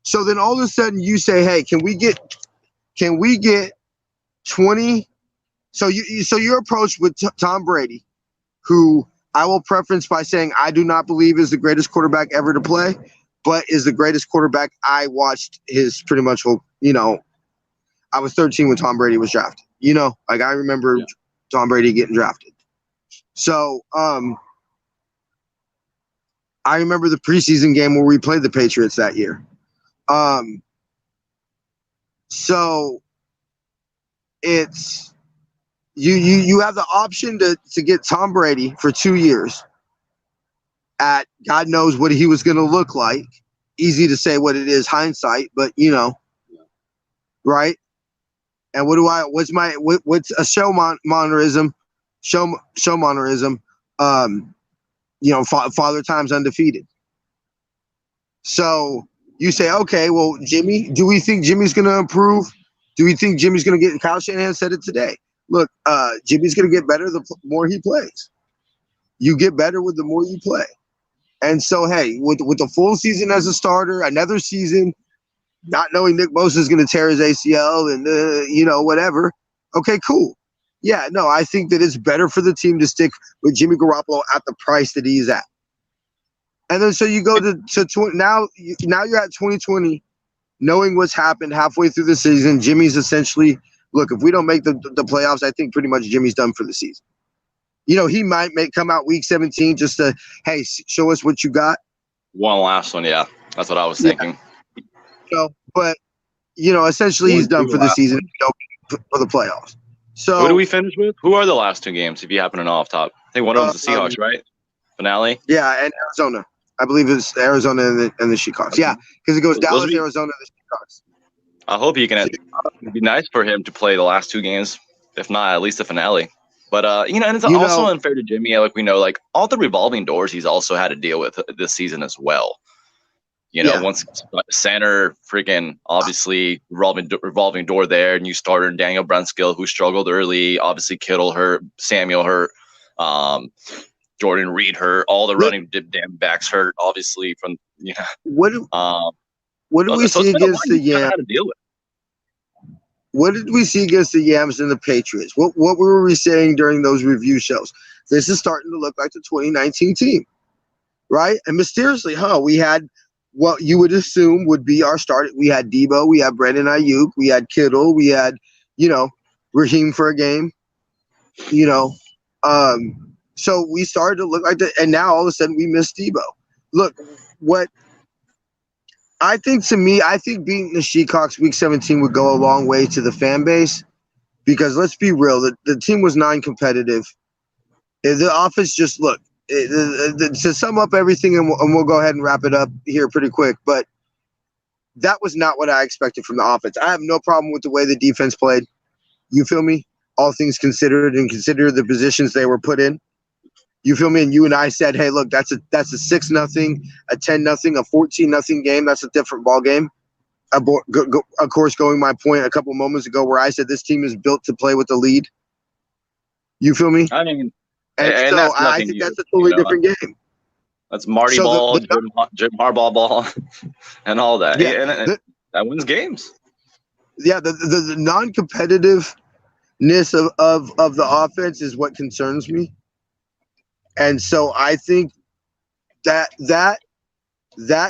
[SPEAKER 1] So then all of a sudden you say, hey, can we get 20? So you're approached with Tom Brady, who I will preference by saying I do not believe is the greatest quarterback ever to play, but is the greatest quarterback I watched his pretty much whole, I was 13 when Tom Brady was drafted. Like I remember Tom Brady getting drafted. So I remember the preseason game where we played the Patriots that year. So it's you have the option to get Tom Brady for 2 years at God knows what he was going to look like. Easy to say what it is, hindsight, but right? And what's a show monerism? Show monerism. Father Time's undefeated. So you say, okay, well, Jimmy, do we think Jimmy's going to improve? Do we think Jimmy's going to get? Kyle Shanahan said it today. Look, Jimmy's going to get better the more he plays. You get better with the more you play. And so, hey, with the full season as a starter, another season, not knowing Nick Bosa is going to tear his ACL and, whatever. Okay, cool. Yeah, no, I think that it's better for the team to stick with Jimmy Garoppolo at the price that he's at. And then so you go to now you're at 2020, knowing what's happened halfway through the season. Jimmy's essentially, look, if we don't make the playoffs, I think pretty much Jimmy's done for the season. He might come out week 17 just to, hey, show us what you got.
[SPEAKER 2] One last one, yeah. That's what I was thinking.
[SPEAKER 1] But essentially he's done for the season, for the playoffs. So
[SPEAKER 2] who do we finish with? Who are the last 2 games, if you happen to know off top? I think one of them's the Seahawks, right? Finale?
[SPEAKER 1] Yeah, and Arizona. I believe it's Arizona and the Shecocks. Yeah, because it goes Dallas, Arizona, and the Shecocks.
[SPEAKER 2] I hope he can. It'd be nice for him to play the last 2 games, if not at least the finale. But and it's also unfair to Jimmy. Like we know, like all the revolving doors he's also had to deal with this season as well. Once center, freaking obviously revolving door there, new starter Daniel Brunskill, who struggled early. Obviously Kittle hurt, Samuel hurt. Jordan Reed hurt, all the
[SPEAKER 1] Look,
[SPEAKER 2] running damn backs hurt, obviously from
[SPEAKER 1] what do,
[SPEAKER 2] um.
[SPEAKER 1] what did we
[SPEAKER 2] So
[SPEAKER 1] see
[SPEAKER 2] it's been a lot
[SPEAKER 1] against the
[SPEAKER 2] you kind of
[SPEAKER 1] Yams?
[SPEAKER 2] had to deal with.
[SPEAKER 1] What did we see against the Yams and the Patriots? What were we saying during those review shows? This is starting to look like the 2019 team, right? And mysteriously, we had what you would assume would be our start. We had Debo, we had Brandon Ayuk, we had Kittle, we had, Raheem for a game, you know. So we started to look like that, and now all of a sudden we miss Debo. Look, what I think I think beating the Shecocks week 17 would go a long way to the fan base because let's be real, the team was non-competitive. The offense just to sum up everything, and we'll go ahead and wrap it up here pretty quick, but that was not what I expected from the offense. I have no problem with the way the defense played. You feel me? All things considered and consider the positions they were put in. You feel me? And you and I said, hey, look, that's a 6-0, a 10-0, a 14-0 game. That's a different ball game. Of course, going my point a couple moments ago where I said this team is built to play with the lead. You feel me?
[SPEAKER 2] I mean,
[SPEAKER 1] and so
[SPEAKER 2] that's
[SPEAKER 1] I
[SPEAKER 2] nothing
[SPEAKER 1] think
[SPEAKER 2] new.
[SPEAKER 1] that's a totally different game.
[SPEAKER 2] That's Marty
[SPEAKER 1] So
[SPEAKER 2] ball, Jim Harbaugh ball, and all that.
[SPEAKER 1] Yeah,
[SPEAKER 2] and that wins games.
[SPEAKER 1] Yeah, the non-competitiveness of the offense is what concerns me. And so I think that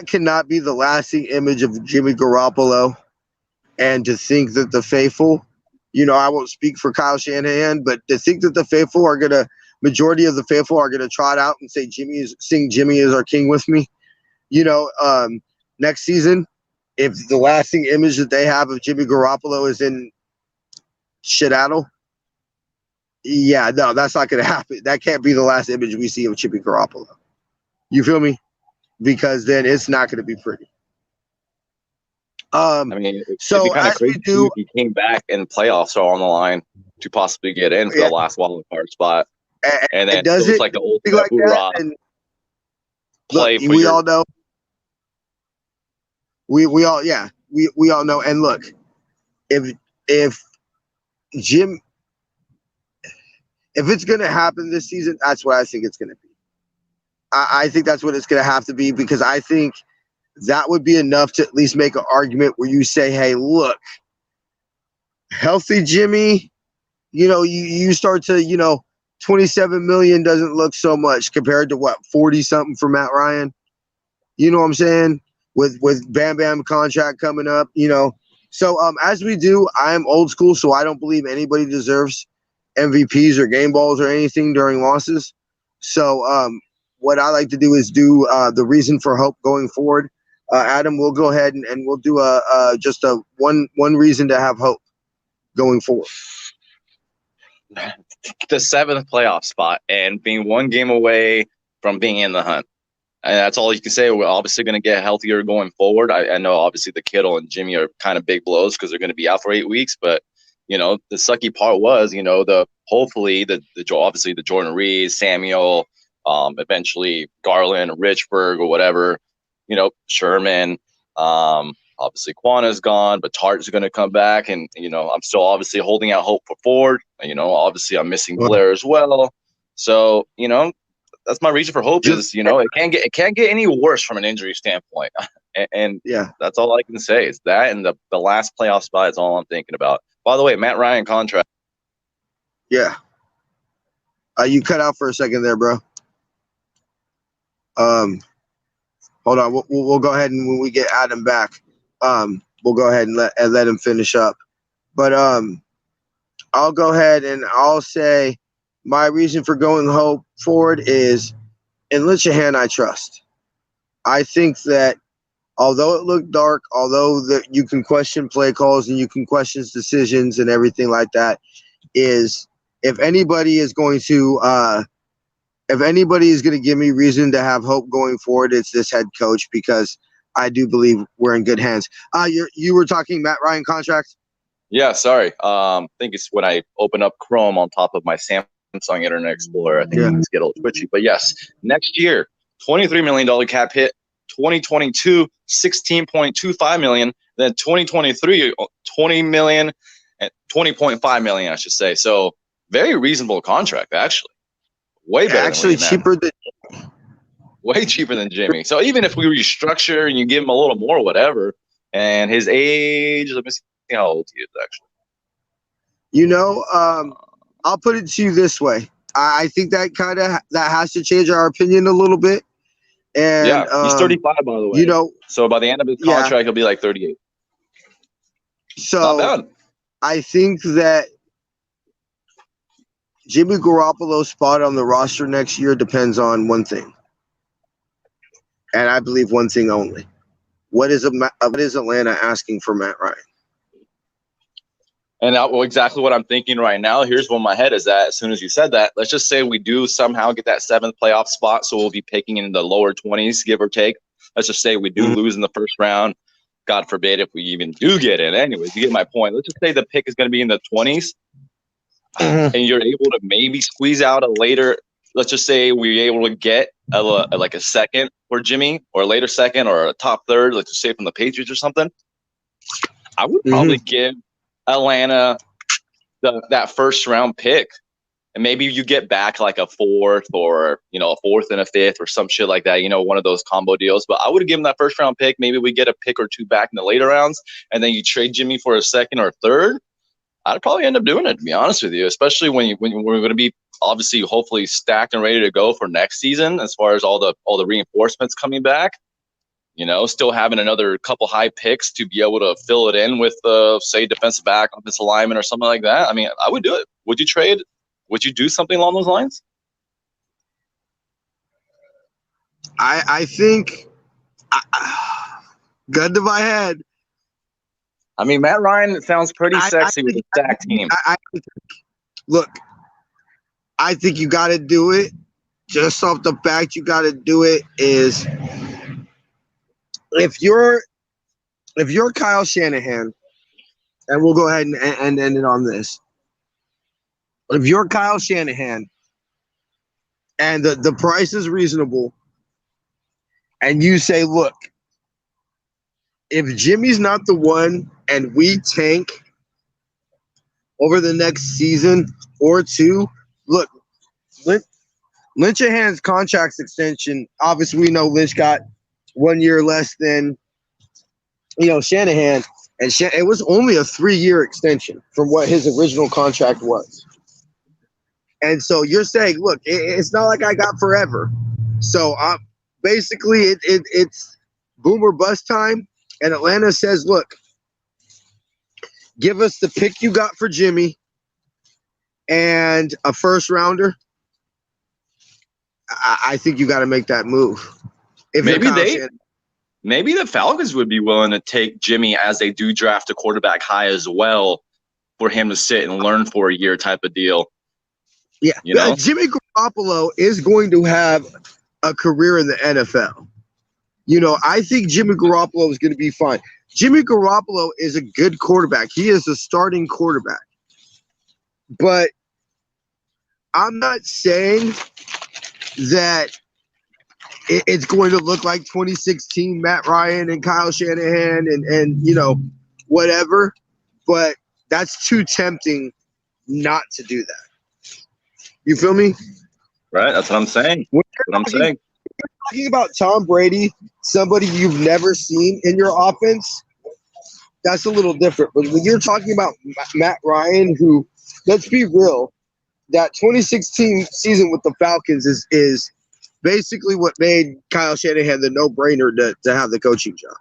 [SPEAKER 1] cannot be the lasting image of Jimmy Garoppolo. And to think that the faithful, I won't speak for Kyle Shanahan, but to think that the faithful majority of the faithful are gonna trot out and say sing Jimmy is our king with me. Next season, if the lasting image that they have of Jimmy Garoppolo is in Seattle, yeah, no, that's not going to happen. That can't be the last image we see of Jimmy Garoppolo. You feel me? Because then it's not going to be pretty.
[SPEAKER 2] I mean, it'd be kind of crazy if he came back and playoffs are on the line to possibly get in for the last wild card spot, and then
[SPEAKER 1] does
[SPEAKER 2] it like the old like hoorah play.
[SPEAKER 1] Look, we all know. We all know. And look, if Jim. If it's going to happen this season, that's what I think it's going to be. I think that's what it's going to have to be because I think that would be enough to at least make an argument where you say, hey, look, healthy Jimmy, you start to, 27 million doesn't look so much compared to 40-something for Matt Ryan. You know what I'm saying? With Bam Bam contract coming up, So as we do, I am old school, so I don't believe anybody deserves MVPs or game balls or anything during losses. So what I like to do is do the reason for hope going forward. Adam, we'll go ahead and we'll do just a one reason to have hope going forward.
[SPEAKER 2] The 7th playoff spot and being one game away from being in the hunt. And that's all you can say. We're obviously going to get healthier going forward. I know obviously the Kittle and Jimmy are kind of big blows because they're going to be out for 8 weeks, but the sucky part was, hopefully obviously the Jordan Reed, Samuel, eventually Garland, Richburg or whatever, Sherman, obviously Quana's gone, but Tart's going to come back. And, I'm still obviously holding out hope for Ford. Obviously I'm missing Blair as well. So, that's my reason for hope is, it can't get any worse from an injury standpoint. and
[SPEAKER 1] yeah,
[SPEAKER 2] that's all I can say is that. And the last playoff spot is all I'm thinking about. By the way, Matt Ryan contract.
[SPEAKER 1] Yeah. You cut out for a second there, bro. Hold on. We'll go ahead and when we get Adam back, we'll go ahead and let him finish up. But I'll go ahead and I'll say my reason for going hope forward is in Lichahan I trust. I think that although it looked dark, although that you can question play calls and you can question decisions and everything like that, is if anybody is going to give me reason to have hope going forward, it's this head coach because I do believe we're in good hands. You were talking Matt Ryan contract?
[SPEAKER 2] Yeah, sorry. I think it's when I open up Chrome on top of my Samsung Internet Explorer. I think things get a little twitchy. But yes, next year, $23 million cap hit. 2022, $16.25 million. Then 2023, $20 million and $20.5 million, I should say. So very reasonable contract, actually. Way better
[SPEAKER 1] Actually,
[SPEAKER 2] than Leonard.
[SPEAKER 1] cheaper than.
[SPEAKER 2] Way cheaper than Jimmy. So even if we restructure and you give him a little more, whatever, and his age, let me see how old he is actually.
[SPEAKER 1] You know, I'll put it to you this way. I think that that has to change our opinion a little bit. And
[SPEAKER 2] Yeah, he's 35, by the way.
[SPEAKER 1] you know,
[SPEAKER 2] So by the end of his
[SPEAKER 1] yeah.
[SPEAKER 2] contract, he'll be like 38. Not
[SPEAKER 1] So
[SPEAKER 2] bad.
[SPEAKER 1] I think that Jimmy Garoppolo's spot on the roster next year depends on one thing, and I believe one thing only. What is Atlanta asking for Matt Ryan?
[SPEAKER 2] And well, exactly what I'm thinking right now. Here's where my head is at. As soon as you said that, let's just say we do somehow get that 7th playoff spot, so we'll be picking in the lower 20s, give or take. Let's just say we do lose in the first round. God forbid if we even do get in. Anyways, you get my point. Let's just say the pick is going to be in the 20s, and you're able to maybe squeeze out a later. Let's just say we're able to get like a second for Jimmy, or a later second, or a top third. Let's just say from the Patriots or something. I would probably give Atlanta that first round pick, and maybe you get back like a 4th, or a 4th and a 5th, or some shit like that, one of those combo deals. But I would give him that first round pick. Maybe we get a pick or 2 back in the later rounds, and then you trade Jimmy for a 2nd or 3rd. I'd probably end up doing it, to be honest with you, especially when we're going to be obviously hopefully stacked and ready to go for next season, as far as all the reinforcements coming back. Still having another couple high picks to be able to fill it in with, say, defensive back, offensive lineman, or something like that. I mean, I would do it. Would you trade? Would you do something along those lines?
[SPEAKER 1] I think, gun to my head.
[SPEAKER 2] I mean, Matt Ryan sounds pretty sexy with a stacked team.
[SPEAKER 1] Look, I think you got to do it. Just off the fact you got to do it is, if you're Kyle Shanahan, and we'll go ahead and end it on this. If you're Kyle Shanahan and the price is reasonable, and you say, look, if Jimmy's not the one and we tank over the next season or 2, look, Lynch Hand's contract extension, obviously we know Lynch got 1 year less than Shanahan, and it was only a 3-year extension from what his original contract was. And so you're saying, look, it's not like I got forever. So basically it's boom or bust time. And Atlanta says, look, give us the pick you got for Jimmy and a first rounder. I think you got to make that move.
[SPEAKER 2] Maybe the Falcons would be willing to take Jimmy, as they do draft a quarterback high as well, for him to sit and learn for a year type of deal.
[SPEAKER 1] Yeah. Jimmy Garoppolo is going to have a career in the NFL. I think Jimmy Garoppolo is going to be fine. Jimmy Garoppolo is a good quarterback. He is a starting quarterback. But I'm not saying that it's going to look like 2016 Matt Ryan and Kyle Shanahan and whatever. But that's too tempting not to do that. You feel me?
[SPEAKER 2] Right. That's what I'm saying. You're
[SPEAKER 1] talking about Tom Brady, somebody you've never seen in your offense, that's a little different. But when you're talking about Matt Ryan, who, let's be real, that 2016 season with the Falcons is basically what made Kyle Shanahan the no-brainer to have the coaching job.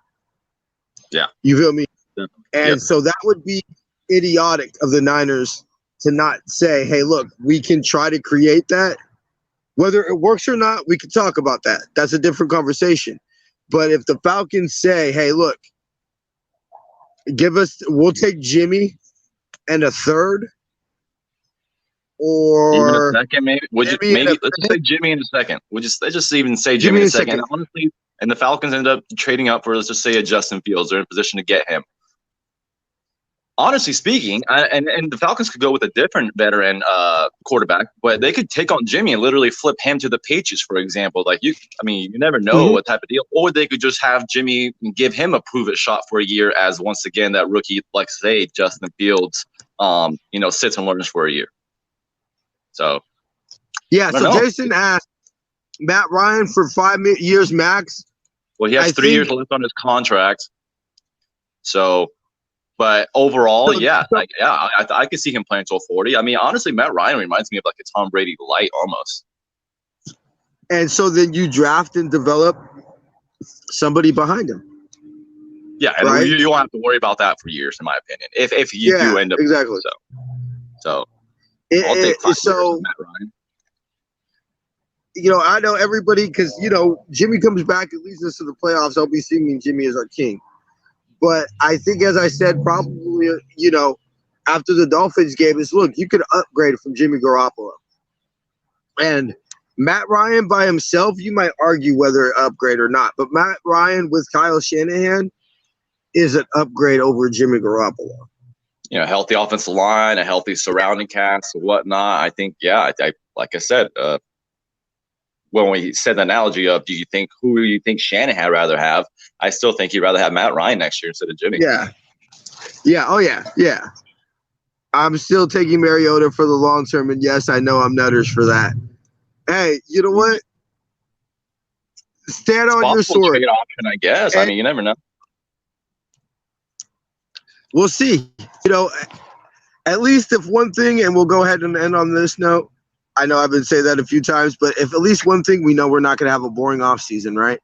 [SPEAKER 2] Yeah.
[SPEAKER 1] You feel me?
[SPEAKER 2] Yeah.
[SPEAKER 1] And so that would be idiotic of the Niners to not say, hey, look, we can try to create that. Whether it works or not, we can talk about that. That's a different conversation. But if the Falcons say, hey, look, we'll take Jimmy and a 3rd, or
[SPEAKER 2] even a 2nd, maybe. Let's just say Jimmy in a 2nd. Let's just even say Jimmy in a 2nd. Honestly, and the Falcons end up trading up for, let's just say, a Justin Fields. They're in position to get him. Honestly speaking, and the Falcons could go with a different veteran quarterback, but they could take on Jimmy and literally flip him to the Patriots, for example. You never know what type of deal. Or they could just have Jimmy and give him a prove-it shot for a year, as once again that rookie, like say Justin Fields, sits and learns for a year. So
[SPEAKER 1] Yeah,
[SPEAKER 2] I don't
[SPEAKER 1] so
[SPEAKER 2] know.
[SPEAKER 1] Jason asked Matt Ryan for 5 years max.
[SPEAKER 2] Well, he has
[SPEAKER 1] I
[SPEAKER 2] 3 years
[SPEAKER 1] think
[SPEAKER 2] left on his contract. So, but overall,
[SPEAKER 1] so,
[SPEAKER 2] yeah,
[SPEAKER 1] so-
[SPEAKER 2] I could see him playing until 40. I mean, honestly, Matt Ryan reminds me of like a Tom Brady light almost.
[SPEAKER 1] and so then you draft and develop somebody behind him,
[SPEAKER 2] Yeah, and
[SPEAKER 1] right?
[SPEAKER 2] you won't have to worry about that for years, in my opinion. If you
[SPEAKER 1] Yeah,
[SPEAKER 2] do end up
[SPEAKER 1] exactly.
[SPEAKER 2] so I'll take 5 years of
[SPEAKER 1] So
[SPEAKER 2] Matt Ryan.
[SPEAKER 1] I know everybody because Jimmy comes back and leads us to the playoffs. I'll be singing Jimmy is our king. But I think, as I said, probably after the Dolphins game is look, you could upgrade from Jimmy Garoppolo and Matt Ryan by himself. You might argue whether upgrade or not, but Matt Ryan with Kyle Shanahan is an upgrade over Jimmy Garoppolo.
[SPEAKER 2] Healthy offensive line, a healthy surrounding cast, whatnot. I think, I like I said, when we said the analogy of who do you think Shanahan rather have? I still think he'd rather have Matt Ryan next year instead of Jimmy.
[SPEAKER 1] Yeah. Oh yeah. I'm still taking Mariota for the long term, and yes, I know I'm nutters for that. Hey, you know what? Stand
[SPEAKER 2] It's
[SPEAKER 1] on your
[SPEAKER 2] possible
[SPEAKER 1] sword.
[SPEAKER 2] trade option, I guess. I mean, you never know.
[SPEAKER 1] We'll see. At least if one thing, and we'll go ahead and end on this note. I know I've been saying that a few times, but if at least one thing, we know we're not going to have a boring off season, right?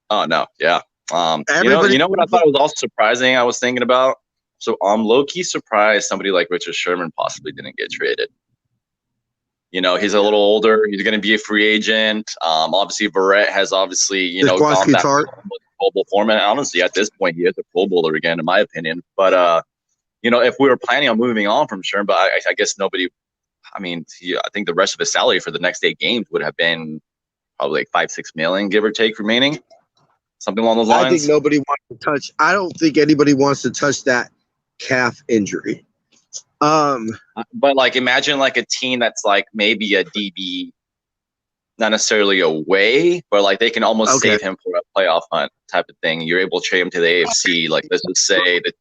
[SPEAKER 2] Oh no, yeah.
[SPEAKER 1] Everybody,
[SPEAKER 2] You know what I thought was also surprising. I was thinking about. So I'm low key surprised somebody like Richard Sherman possibly didn't get traded. He's a little older. He's going to be a free agent. Obviously, Verrett has gone back to the Pro Bowl format. Honestly, at this point, he is a Pro Bowler again, in my opinion. But if we were planning on moving on from Sherman, but I guess nobody. I mean, I think the rest of his salary for the next 8 games would have been probably like $5-6 million, give or take, remaining, something along those lines.
[SPEAKER 1] I think nobody wants to touch. I don't think anybody wants to touch that calf injury.
[SPEAKER 2] But like, imagine like a team that's like maybe a DB, not necessarily away, but like they can almost save him for a playoff hunt type of thing. You're able to trade him to the AFC. Like, let's just say that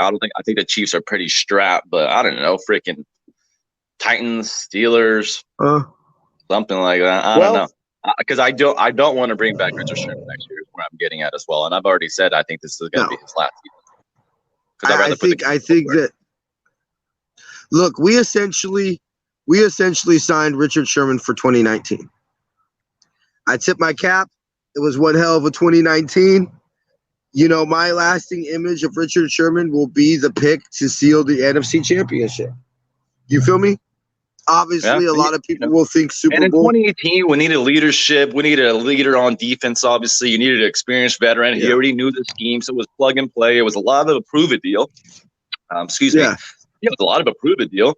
[SPEAKER 2] I think the Chiefs are pretty strapped, but I don't know, freaking Titans, Steelers, something like that. I don't know. Because I don't want to bring back Richard Sherman next year. Is where I'm getting at as well, and I've already said I think this is going to be his last season.
[SPEAKER 1] I think that. Look, we essentially signed Richard Sherman for 2019. I tip my cap. It was one hell of a 2019. My lasting image of Richard Sherman will be the pick to seal the NFC Championship. You feel me? Obviously, a lot of people will think Super Bowl.
[SPEAKER 2] And in 2018, we needed leadership. We needed a leader on defense, obviously. You needed an experienced veteran. He already knew the scheme, so it was plug and play. It was a lot of a prove-it deal. Excuse me. It was a lot of a prove-it deal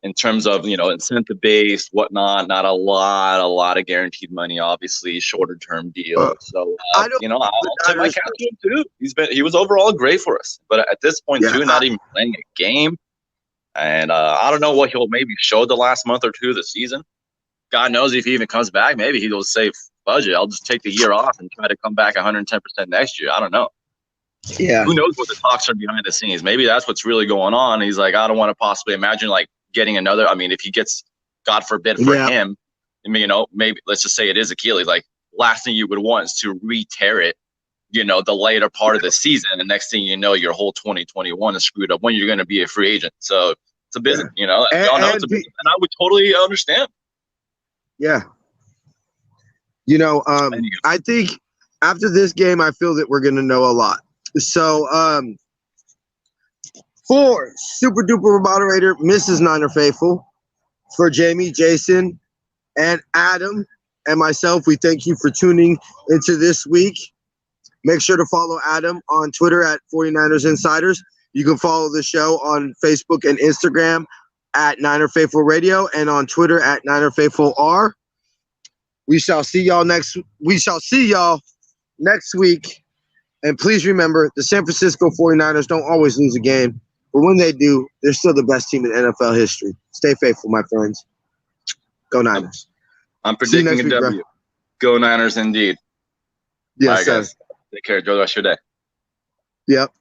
[SPEAKER 2] in terms of, incentive-based, whatnot. Not a lot of guaranteed money, obviously. Shorter-term deal. So, I'll tip my cap to him, too. He was overall great for us. But at this point, too, not even playing a game. And I don't know what he'll maybe show the last month or two of the season. God knows if he even comes back, maybe he'll say, budget, I'll just take the year off and try to come back 110% next year. I don't know.
[SPEAKER 1] Yeah.
[SPEAKER 2] Who knows what the talks are behind the scenes? Maybe that's what's really going on. He's like, I don't want to possibly imagine like getting another. I mean, if he gets, God forbid for him, maybe let's just say it is Achilles. Like, last thing you would want is to re-tear it, the later part of the season. And the next thing you know, your whole 2021 is screwed up when you're going to be a free agent. So it's a business, it's a business. And I would totally understand.
[SPEAKER 1] Yeah. I think after this game, I feel that we're going to know a lot. So, for Super Duper Moderator, Mrs. Niner Faithful, for Jamie, Jason, and Adam, and myself, we thank you for tuning into this week. Make sure to follow Adam on Twitter at 49ers Insiders. You can follow the show on Facebook and Instagram at Niner Faithful Radio and on Twitter at Niner Faithful R. We shall see y'all next week. And please remember, the San Francisco 49ers don't always lose a game, but when they do, they're still the best team in NFL history. Stay faithful, my friends. Go Niners.
[SPEAKER 2] I'm predicting a W. Bro. Go Niners indeed.
[SPEAKER 1] Yes,
[SPEAKER 2] all right, guys. Take care. Enjoy the rest of your day.
[SPEAKER 1] Yep.